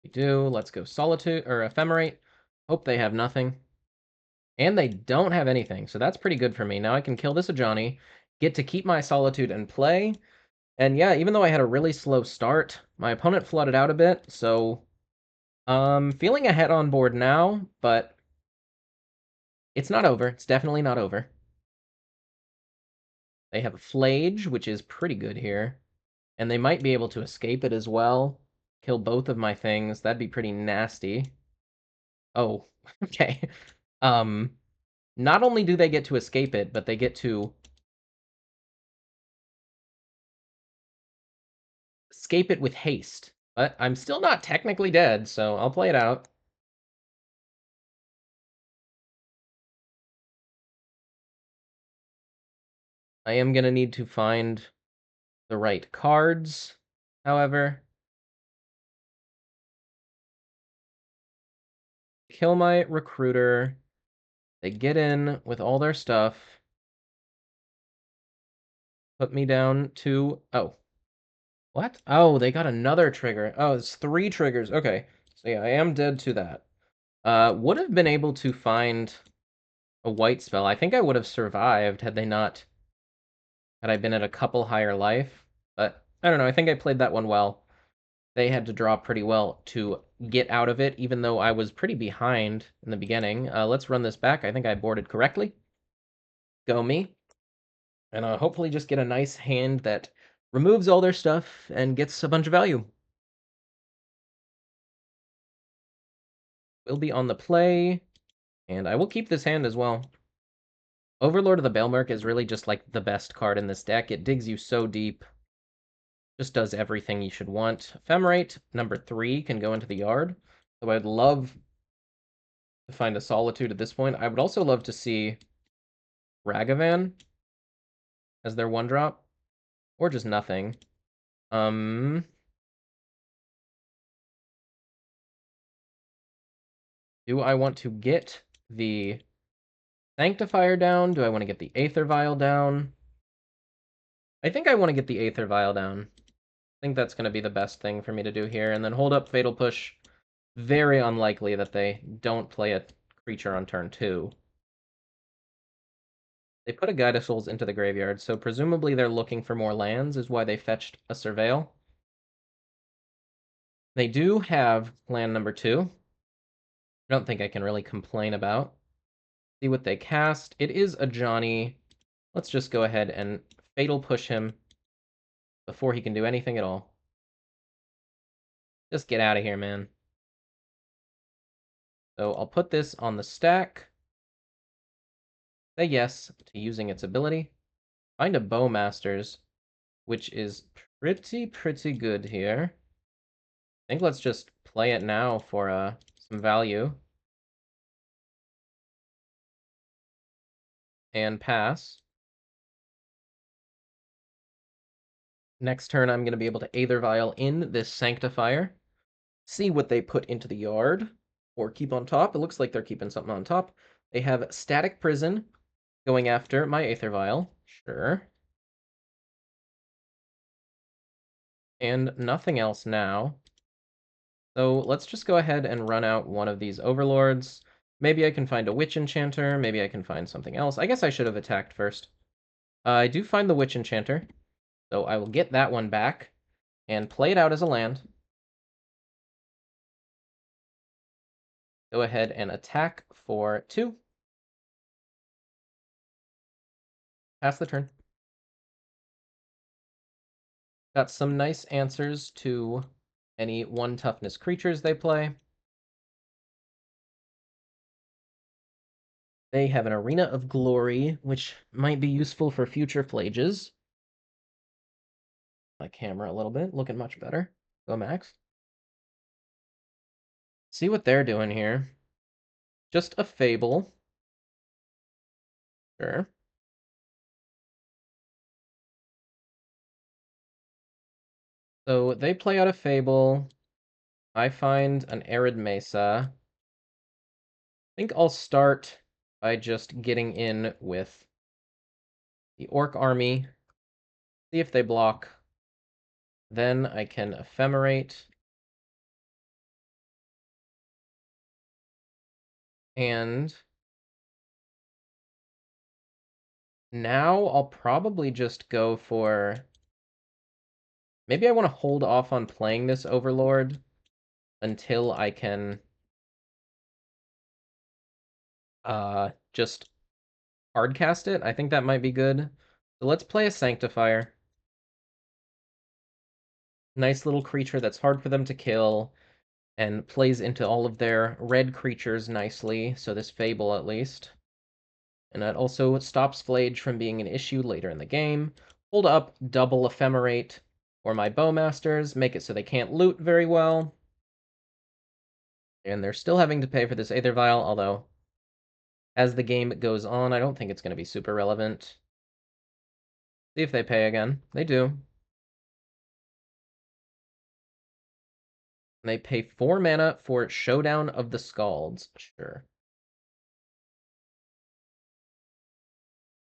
We do. Let's go Solitude, or Ephemerate. Hope they have nothing. And they don't have anything, so that's pretty good for me. Now I can kill this Ajani, get to keep my Solitude and play. And yeah, even though I had a really slow start, my opponent flooded out a bit, so feeling ahead on board now, but it's not over. It's definitely not over. They have a Flage, which is pretty good here. And they might be able to escape it as well. Kill both of my things. That'd be pretty nasty. Oh, okay. Not only do they get to escape it, but they get to escape it with haste. But I'm still not technically dead, so I'll play it out. I am going to need to find the right cards, however. Kill my recruiter. They get in with all their stuff. Put me down to... Oh. What? Oh, they got another trigger. Oh, it's 3 triggers. Okay. So yeah, I am dead to that. Would have been able to find a white spell. I think I would have survived had I been at a couple higher life. But I don't know. I think I played that one well. They had to draw pretty well to get out of it, even though I was pretty behind in the beginning. Let's run this back. I think I boarded correctly. Go me. And hopefully just get a nice hand that removes all their stuff and gets a bunch of value. Will be on the play, and I will keep this hand as well. Overlord of the Baelmerk is really just like the best card in this deck. It digs you so deep. Just does everything you should want. Ephemerate, number 3, can go into the yard. So I'd love to find a Solitude at this point. I would also love to see Ragavan as their 1-drop. Or just nothing. Do I want to get the Sanctifier down? Do I want to get the Aether Vial down? I think I want to get the Aether Vial down. I think that's going to be the best thing for me to do here. And then hold up Fatal Push. Very unlikely that they don't play a creature on turn 2. They put a Guide of Souls into the graveyard, so presumably they're looking for more lands, is why they fetched a Surveil. They do have land number 2. I don't think I can really complain about. See what they cast. It is a Johnny. Let's just go ahead and Fatal Push him before he can do anything at all. Just get out of here, man. So I'll put this on the stack. Say yes to using its ability. Find a Bowmasters, which is pretty good here. I think let's just play it now for some value. And pass. Next turn, I'm going to be able to Aether Vial in this Sanctifier. See what they put into the yard. Or keep on top. It looks like they're keeping something on top. They have Static Prison going after my Aether Vial. Sure. And nothing else now. So let's just go ahead and run out one of these Overlords. Maybe I can find a Witch Enchanter. Maybe I can find something else. I guess I should have attacked first. I do find the Witch Enchanter. So I will get that one back and play it out as a land. Go ahead and attack for 2. Pass the turn. Got some nice answers to any 1 toughness creatures they play. They have an Arena of Glory, which might be useful for future Flages. My camera a little bit, looking much better. Go Max. See what they're doing here. Just a Fable. Sure. So they play out a Fable. I find an Arid Mesa. I think I'll start by just getting in with the Orc army. See if they block. Then I can Ephemerate. And now I'll probably just go for... Maybe I want to hold off on playing this Overlord until I can just hardcast it. I think that might be good. So let's play a Sanctifier. Nice little creature that's hard for them to kill and plays into all of their red creatures nicely, so this Fable at least. And that also stops Flage from being an issue later in the game. Hold up, double Ephemerate for my Bowmasters, make it so they can't loot very well. And they're still having to pay for this Aether Vial, although as the game goes on, I don't think it's going to be super relevant. See if they pay again. They do. They pay 4 mana for Showdown of the Scalds. Sure.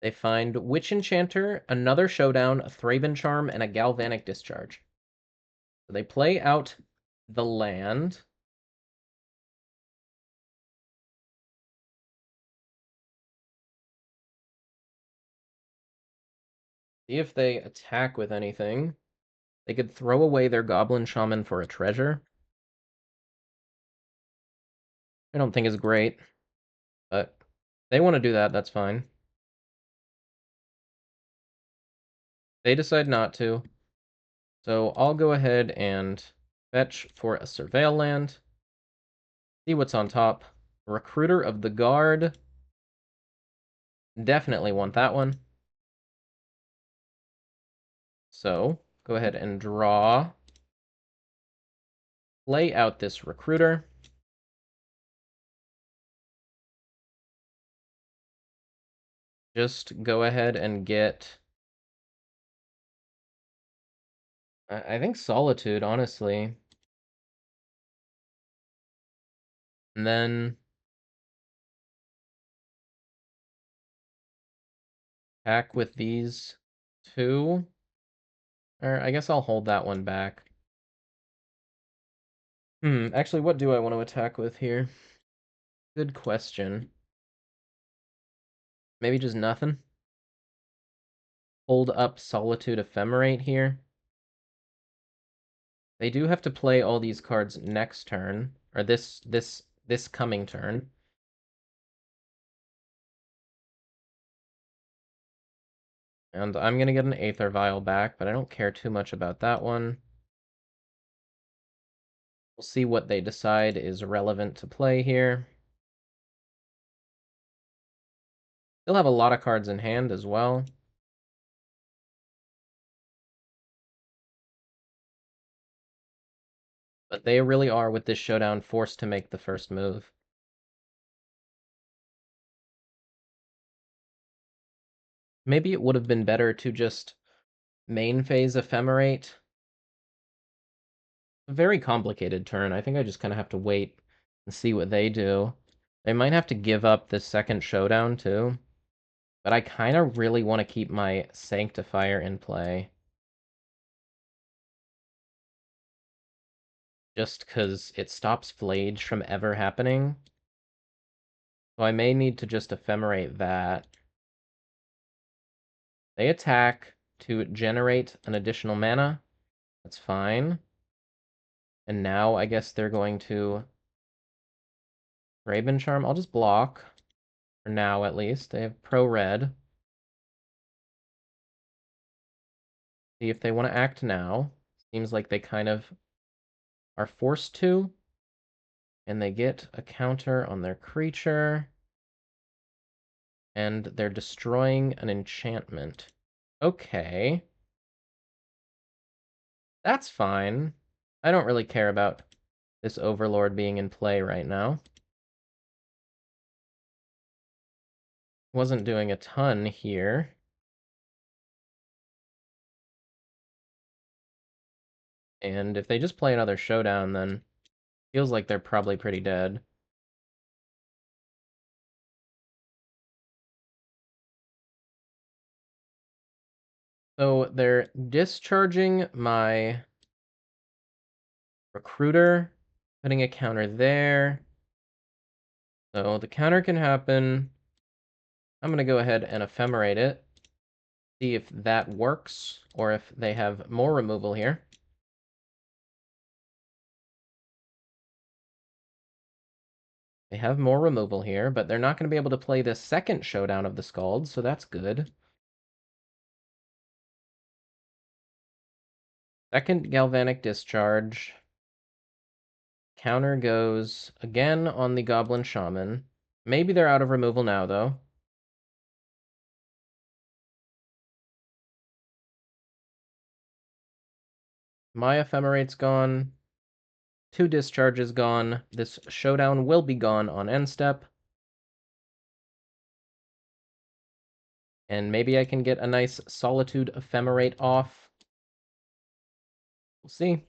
They find Witch Enchanter, another Showdown, a Thraben Charm, and a Galvanic Discharge. So they play out the land. See if they attack with anything. They could throw away their Goblin Shaman for a treasure. I don't think is great, but they want to do that, that's fine. They decide not to. So I'll go ahead and fetch for a Surveil land. See what's on top. Recruiter of the Guard. Definitely want that one. So go ahead and draw. Play out this Recruiter. Just go ahead and get... I think Solitude, honestly. And then attack with these 2. Or I guess I'll hold that one back. Actually, what do I want to attack with here? Good question. Maybe just nothing? Hold up Solitude Ephemerate here. They do have to play all these cards next turn, or this coming turn. And I'm gonna get an Aether Vial back, but I don't care too much about that one. We'll see what they decide is relevant to play here. They'll have a lot of cards in hand as well. But they really are, with this showdown, forced to make the first move. Maybe it would have been better to just main phase Ephemerate. A very complicated turn. I think I just kind of have to wait and see what they do. They might have to give up this second showdown, too. But I kind of really want to keep my Sanctifier in play. Just because it stops Flage from ever happening. So I may need to just Ephemerate that. They attack to generate an additional mana. That's fine. And now I guess they're going to Raven Charm. I'll just block. For now, at least. They have pro-red. See if they want to act now. Seems like they kind of are forced to, and they get a counter on their creature, and they're destroying an enchantment. Okay. That's fine. I don't really care about this Overlord being in play right now. Wasn't doing a ton here. And if they just play another Showdown, then feels like they're probably pretty dead. So they're discharging my Recruiter, putting a counter there. So the counter can happen. I'm going to go ahead and ephemerate it. See if that works, or if they have more removal here. They have more removal here, but they're not going to be able to play this second Showdown of the Scalds, so that's good. Second Galvanic Discharge. Counter goes again on the Goblin Shaman. Maybe they're out of removal now, though. My Ephemerate's gone. 2 discharges gone. This Showdown will be gone on end step. And maybe I can get a nice Solitude Ephemerate off. We'll see.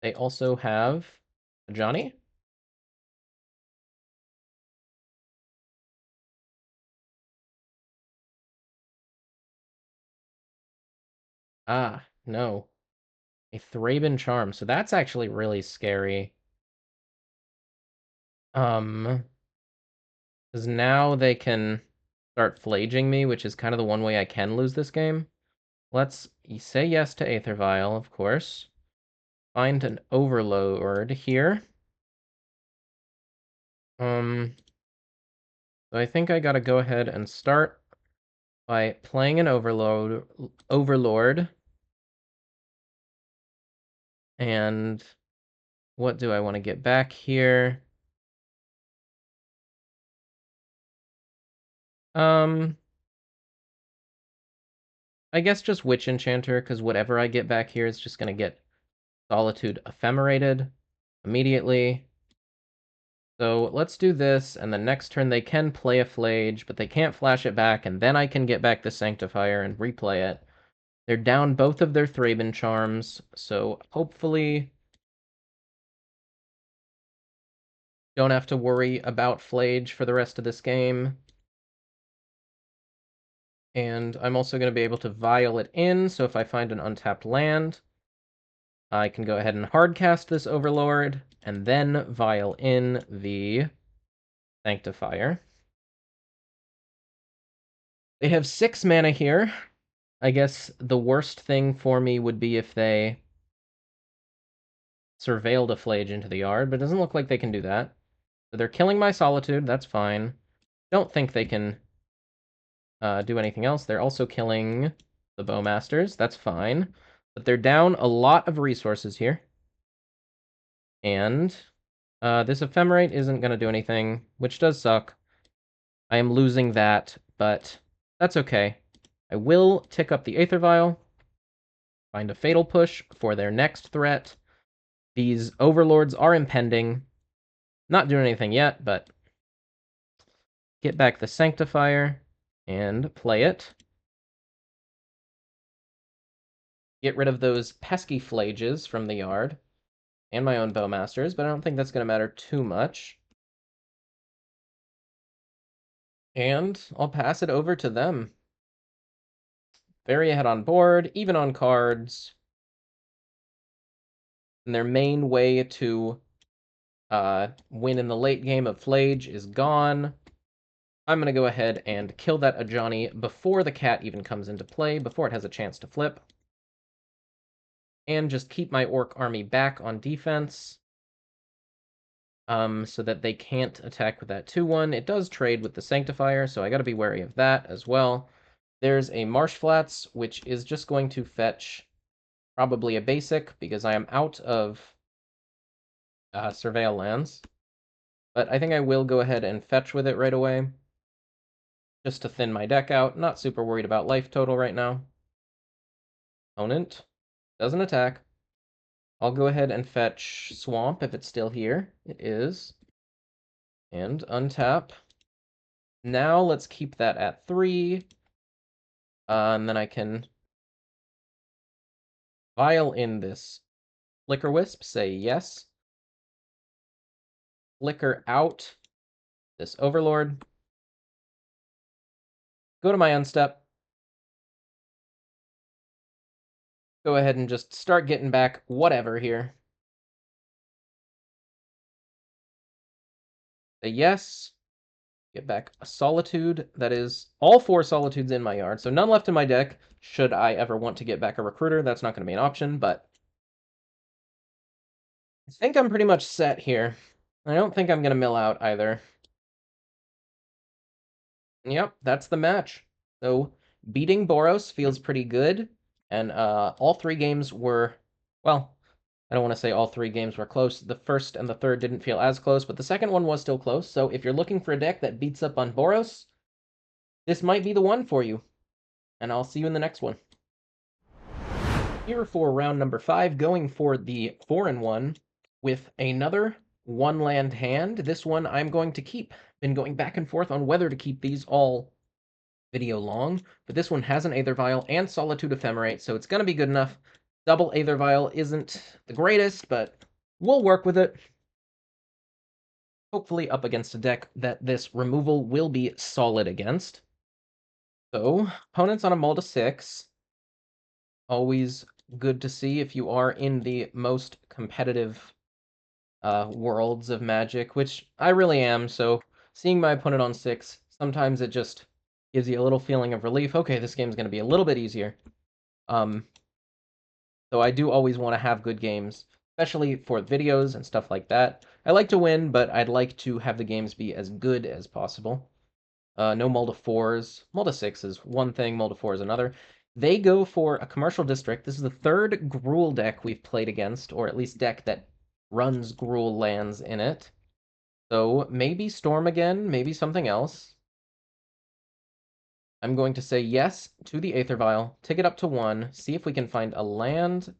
They also have Johnny. Ah, no. A Thraben Charm. So that's actually really scary. Because now they can start flaging me, which is kind of the one way I can lose this game. Let's say yes to Aether Vial, of course. Find an Overlord here. So I think I gotta go ahead and start by playing an Overlord. And what do I want to get back here? I guess just Witch Enchanter, because whatever I get back here is just going to get Solitude Ephemerated immediately. So let's do this, and the next turn they can play a Flage, but they can't flash it back, and then I can get back the Sanctifier and replay it. They're down both of their Thraben Charms, so hopefully don't have to worry about Flage for the rest of this game. And I'm also going to be able to Vial it in, so if I find an untapped land, I can go ahead and hardcast this Overlord, and then Vial in the Sanctifier. They have 6 mana here. I guess the worst thing for me would be if they Surveilled a Flage into the yard, but it doesn't look like they can do that. So they're killing my Solitude, that's fine. Don't think they can do anything else. They're also killing the Bowmasters, that's fine. But they're down a lot of resources here. And this Ephemerate isn't going to do anything, which does suck. I am losing that, but that's okay. I will tick up the Aether Vial, find a Fatal Push for their next threat. These Overlords are impending. Not doing anything yet, but get back the Sanctifier and play it. Get rid of those pesky Flages from the yard and my own Bowmasters, but I don't think that's going to matter too much. And I'll pass it over to them. Very ahead on board, even on cards. And their main way to win in the late game of Flage is gone. I'm going to go ahead and kill that Ajani before the cat even comes into play, before it has a chance to flip. And just keep my Orc army back on defense. So that they can't attack with that 2-1. It does trade with the Sanctifier, so I gotta be wary of that as well. There's a Marsh Flats, which is just going to fetch Probably a basic, because I am out of Surveil lands. But I think I will go ahead and fetch with it right away, just to thin my deck out. Not super worried about life total right now. Opponent doesn't attack. I'll go ahead and fetch Swamp if it's still here. It is. And untap. Now let's keep that at 3. And then I can vial in this Flicker Wisp, say yes. Flicker out this Overlord. Go to my unstep. Go ahead and just start getting back whatever here. Say yes. Get back a Solitude. That is all 4 Solitudes in my yard, so none left in my deck. Should I ever want to get back a Recruiter, that's not going to be an option, but I think I'm pretty much set here. I don't think I'm going to mill out either. Yep, that's the match. So beating Boros feels pretty good, and all 3 games were, well, I don't want to say all 3 games were close. The first and the third didn't feel as close, but the second one was still close. So if you're looking for a deck that beats up on Boros, this might be the one for you. And I'll see you in the next one. Here for round number 5, going for the 4-1 with another 1-land hand. This one I'm going to keep. Been going back and forth on whether to keep these all video long, but this one has an Aether Vial and Solitude Ephemerate, so it's going to be good enough. Double Aether Vial isn't the greatest, but we'll work with it. Hopefully up against a deck that this removal will be solid against. So, opponents on a mull to 6. Always good to see if you are in the most competitive worlds of Magic, which I really am, so seeing my opponent on 6, sometimes it just gives you a little feeling of relief. Okay, this game's going to be a little bit easier. So I do always want to have good games, especially for videos and stuff like that. I like to win, but I'd like to have the games be as good as possible. No mull to 4s. Mull to 6 is one thing, mull to 4 is another. They go for a commercial district. This is the 3rd Gruul deck we've played against, or at least deck that runs Gruul lands in it. So maybe Storm again, maybe something else. I'm going to say yes to the Aether Vial, take it up to 1, see if we can find a land.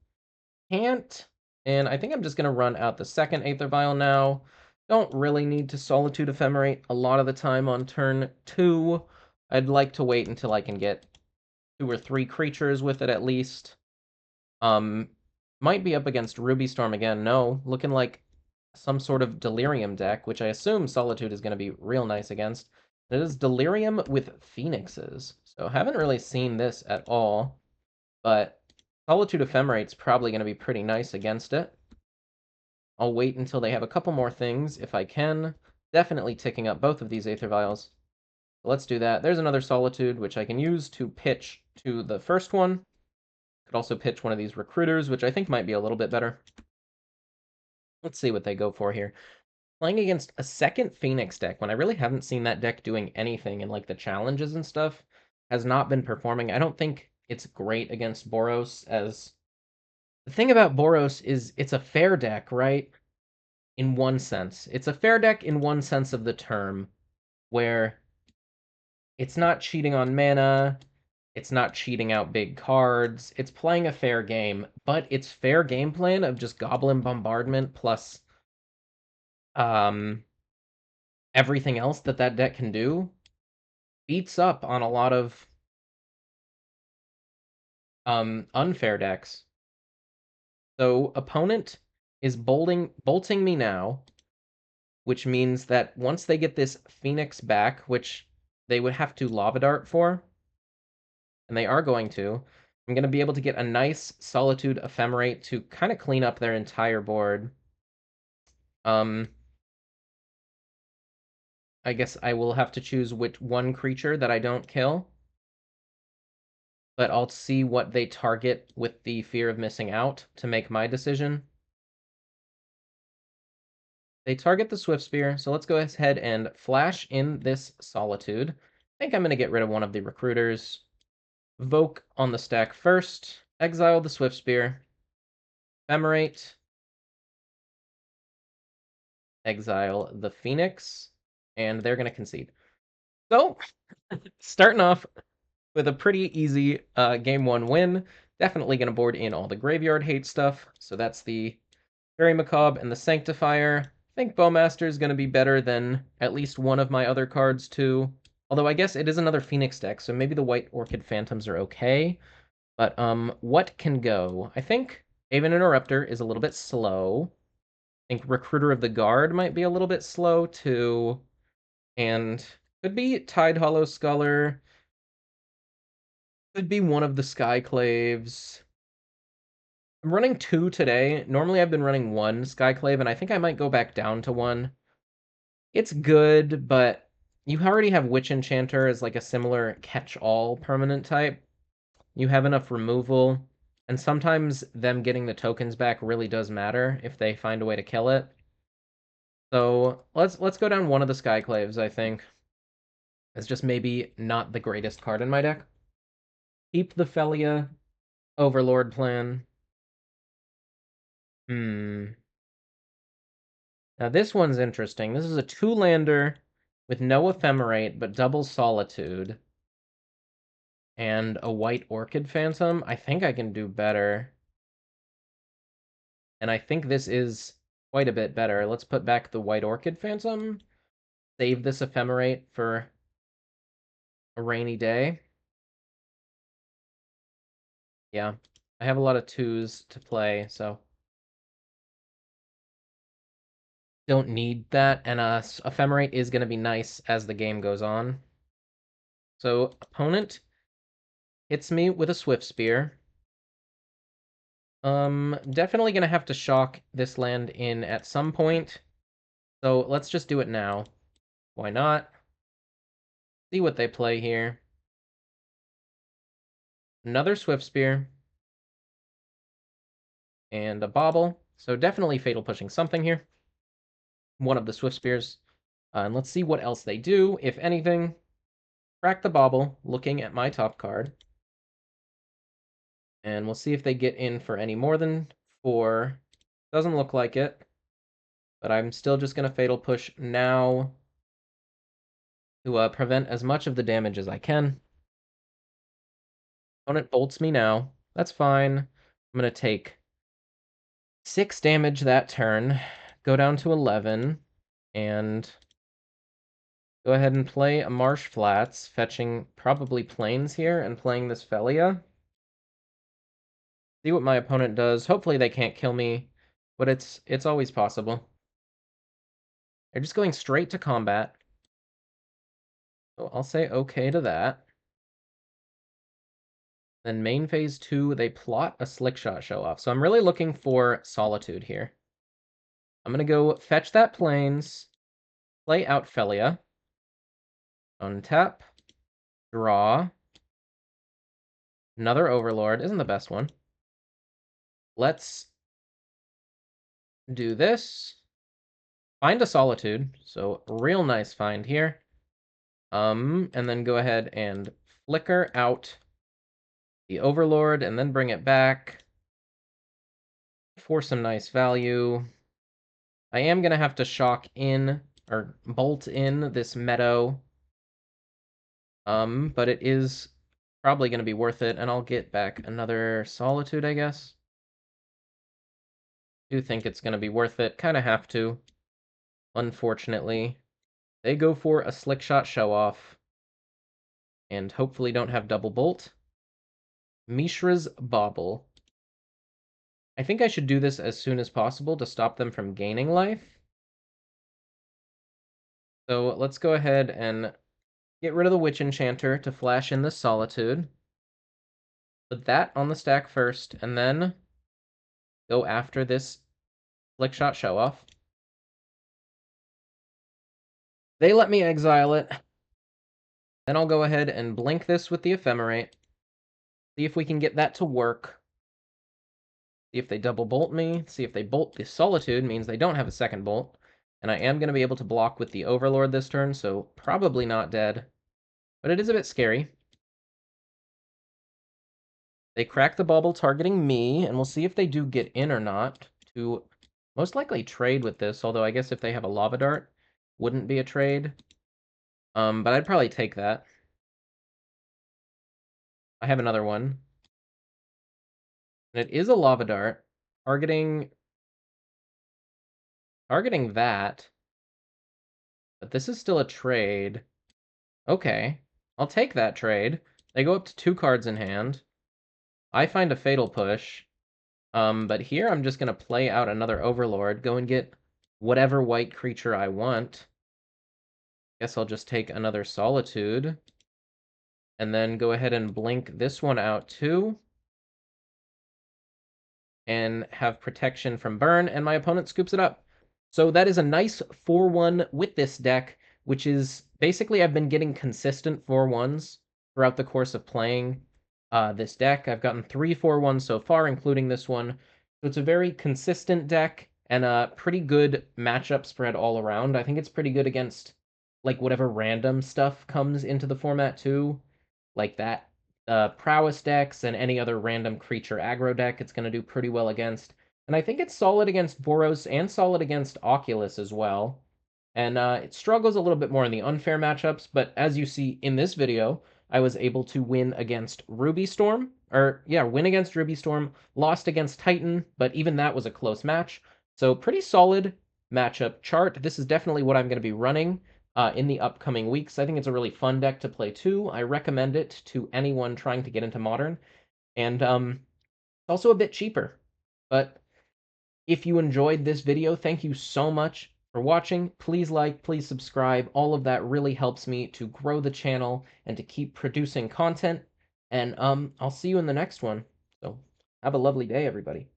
Can't. And I think I'm just going to run out the second Aether Vial now. Don't really need to Solitude Ephemerate a lot of the time on turn 2. I'd like to wait until I can get 2 or 3 creatures with it at least. Might be up against Ruby Storm again. No, looking like some sort of Delirium deck, which I assume Solitude is going to be real nice against. It is Delirium with Phoenixes, so haven't really seen this at all, but Solitude Ephemerate's probably going to be pretty nice against it. I'll wait until they have a couple more things if I can. Definitely ticking up both of these Aether Vials. So let's do that. There's another Solitude, which I can use to pitch to the first one. Could also pitch one of these Recruiters, which I think might be a little bit better. Let's see what they go for here. Playing against a second Phoenix deck, when I really haven't seen that deck doing anything in, like, the challenges and stuff, has not been performing. I don't think it's great against Boros, as the thing about Boros is it's a fair deck, right? In one sense. It's a fair deck in one sense of the term, where it's not cheating on mana, it's not cheating out big cards, it's playing a fair game, but its fair game plan of just Goblin Bombardment plus everything else that that deck can do beats up on a lot of unfair decks. So opponent is bolting me now, which means that once they get this Phoenix back, which they would have to Lava Dart for, and they are going to, I'm going to be able to get a nice Solitude Ephemerate to kind of clean up their entire board. I guess I will have to choose which one creature that I don't kill, but I'll see what they target with the fear of missing out to make my decision. They target the Swift Spear, so let's go ahead and flash in this Solitude. I think I'm going to get rid of one of the Recruiters. Voke on the stack first, exile the Swift Spear, Ephemerate, exile the Phoenix, and they're going to concede. So, starting off with a pretty easy game 1 win. Definitely going to board in all the graveyard hate stuff. So that's the Very Macabre and the Sanctifier. I think Bowmaster is going to be better than at least one of my other cards too. Although I guess it is another Phoenix deck, so maybe the White Orchid Phantoms are okay. But what can go? I think Aven Interrupter is a little bit slow. I think Recruiter of the Guard might be a little bit slow too. And could be Tide Hollow Sculler. Could be one of the Skyclaves. I'm running 2 today. Normally I've been running 1 Skyclave, and I think I might go back down to 1. It's good, but you already have Witch Enchanter as like a similar catch-all permanent type. You have enough removal, and sometimes them getting the tokens back really does matter if they find a way to kill it. So let's go down one of the Skyclaves, I think. It's just maybe not the greatest card in my deck. Keep the Felia Overlord plan. Now this one's interesting. This is a 2-lander with no Ephemerate, but double Solitude. And a White Orchid Phantom. I think I can do better. And I think this is quite a bit better. Let's put back the White Orchid Phantom. Save this Ephemerate for a rainy day. Yeah, I have a lot of 2s to play, so don't need that. And Ephemerate is going to be nice as the game goes on. So opponent hits me with a Swift Spear. Definitely going to have to shock this land in at some point. So let's just do it now. Why not? See what they play here. Another Swift Spear. And a Bauble. So definitely Fatal Pushing something here. One of the Swift Spears. And let's see what else they do, if anything. Crack the Bauble, looking at my top card. And we'll see if they get in for any more than 4. Doesn't look like it. But I'm still just going to Fatal Push now to prevent as much of the damage as I can. Opponent bolts me now. That's fine. I'm going to take 6 damage that turn, go down to 11, and go ahead and play a Marsh Flats, fetching probably Plains here and playing this Felia. See what my opponent does. Hopefully they can't kill me, but it's always possible. They're just going straight to combat. So I'll say okay to that. Then main phase 2, they plot a Slickshot show-off. So I'm really looking for Solitude here. I'm going to go fetch that Plains, play out Felia, untap, draw, another Overlord. Isn't the best one. Let's do this. Find a Solitude. So real nice find here. And then go ahead and flicker out the Overlord and then bring it back for some nice value. I am going to have to shock in or bolt in this Meadow. But it is probably going to be worth it, and I'll get back another Solitude, I guess. Do think it's going to be worth it. Kind of have to, unfortunately. They go for a Slickshot show-off, and hopefully don't have double bolt. Mishra's Bauble. I think I should do this as soon as possible to stop them from gaining life. So let's go ahead and get rid of the Witch Enchanter to flash in the Solitude. Put that on the stack first, and then go after this Flickshot show-off. They let me exile it. Then I'll go ahead and blink this with the Ephemerate. See if we can get that to work. See if they double bolt me. See if they bolt the Solitude, means they don't have a second bolt. And I am going to be able to block with the Overlord this turn, so probably not dead. But it is a bit scary. They crack the bubble targeting me, and we'll see if they do get in or not to most likely trade with this, although I guess if they have a lava dart, wouldn't be a trade. But I'd probably take that. I have another one. And it is a lava dart, targeting that, but this is still a trade. Okay, I'll take that trade. They go up to 2 cards in hand. I find a fatal push. But here I'm just gonna play out another Overlord, go and get whatever white creature I want. Guess I'll just take another Solitude, and then go ahead and blink this one out too, and have protection from burn, and my opponent scoops it up. So that is a nice 4-1 with this deck, which is basically I've been getting consistent 4-1s throughout the course of playing this deck. I've gotten 3 4-1s so far, including this one. So it's a very consistent deck and a pretty good matchup spread all around. I think it's pretty good against like whatever random stuff comes into the format too, like that prowess decks and any other random creature aggro deck. It's going to do pretty well against. And I think it's solid against Boros and solid against Oculus as well. And it struggles a little bit more in the unfair matchups, but as you see in this video, I was able to win against Ruby Storm, or yeah, win against Ruby Storm, lost against Titan, but even that was a close match. So pretty solid matchup chart. This is definitely what I'm going to be running in the upcoming weeks. I think it's a really fun deck to play too. I recommend it to anyone trying to get into Modern, and also a bit cheaper. But if you enjoyed this video, thank you so much for watching. Please like, please subscribe. All of that really helps me to grow the channel and to keep producing content. And I'll see you in the next one. So have a lovely day, everybody.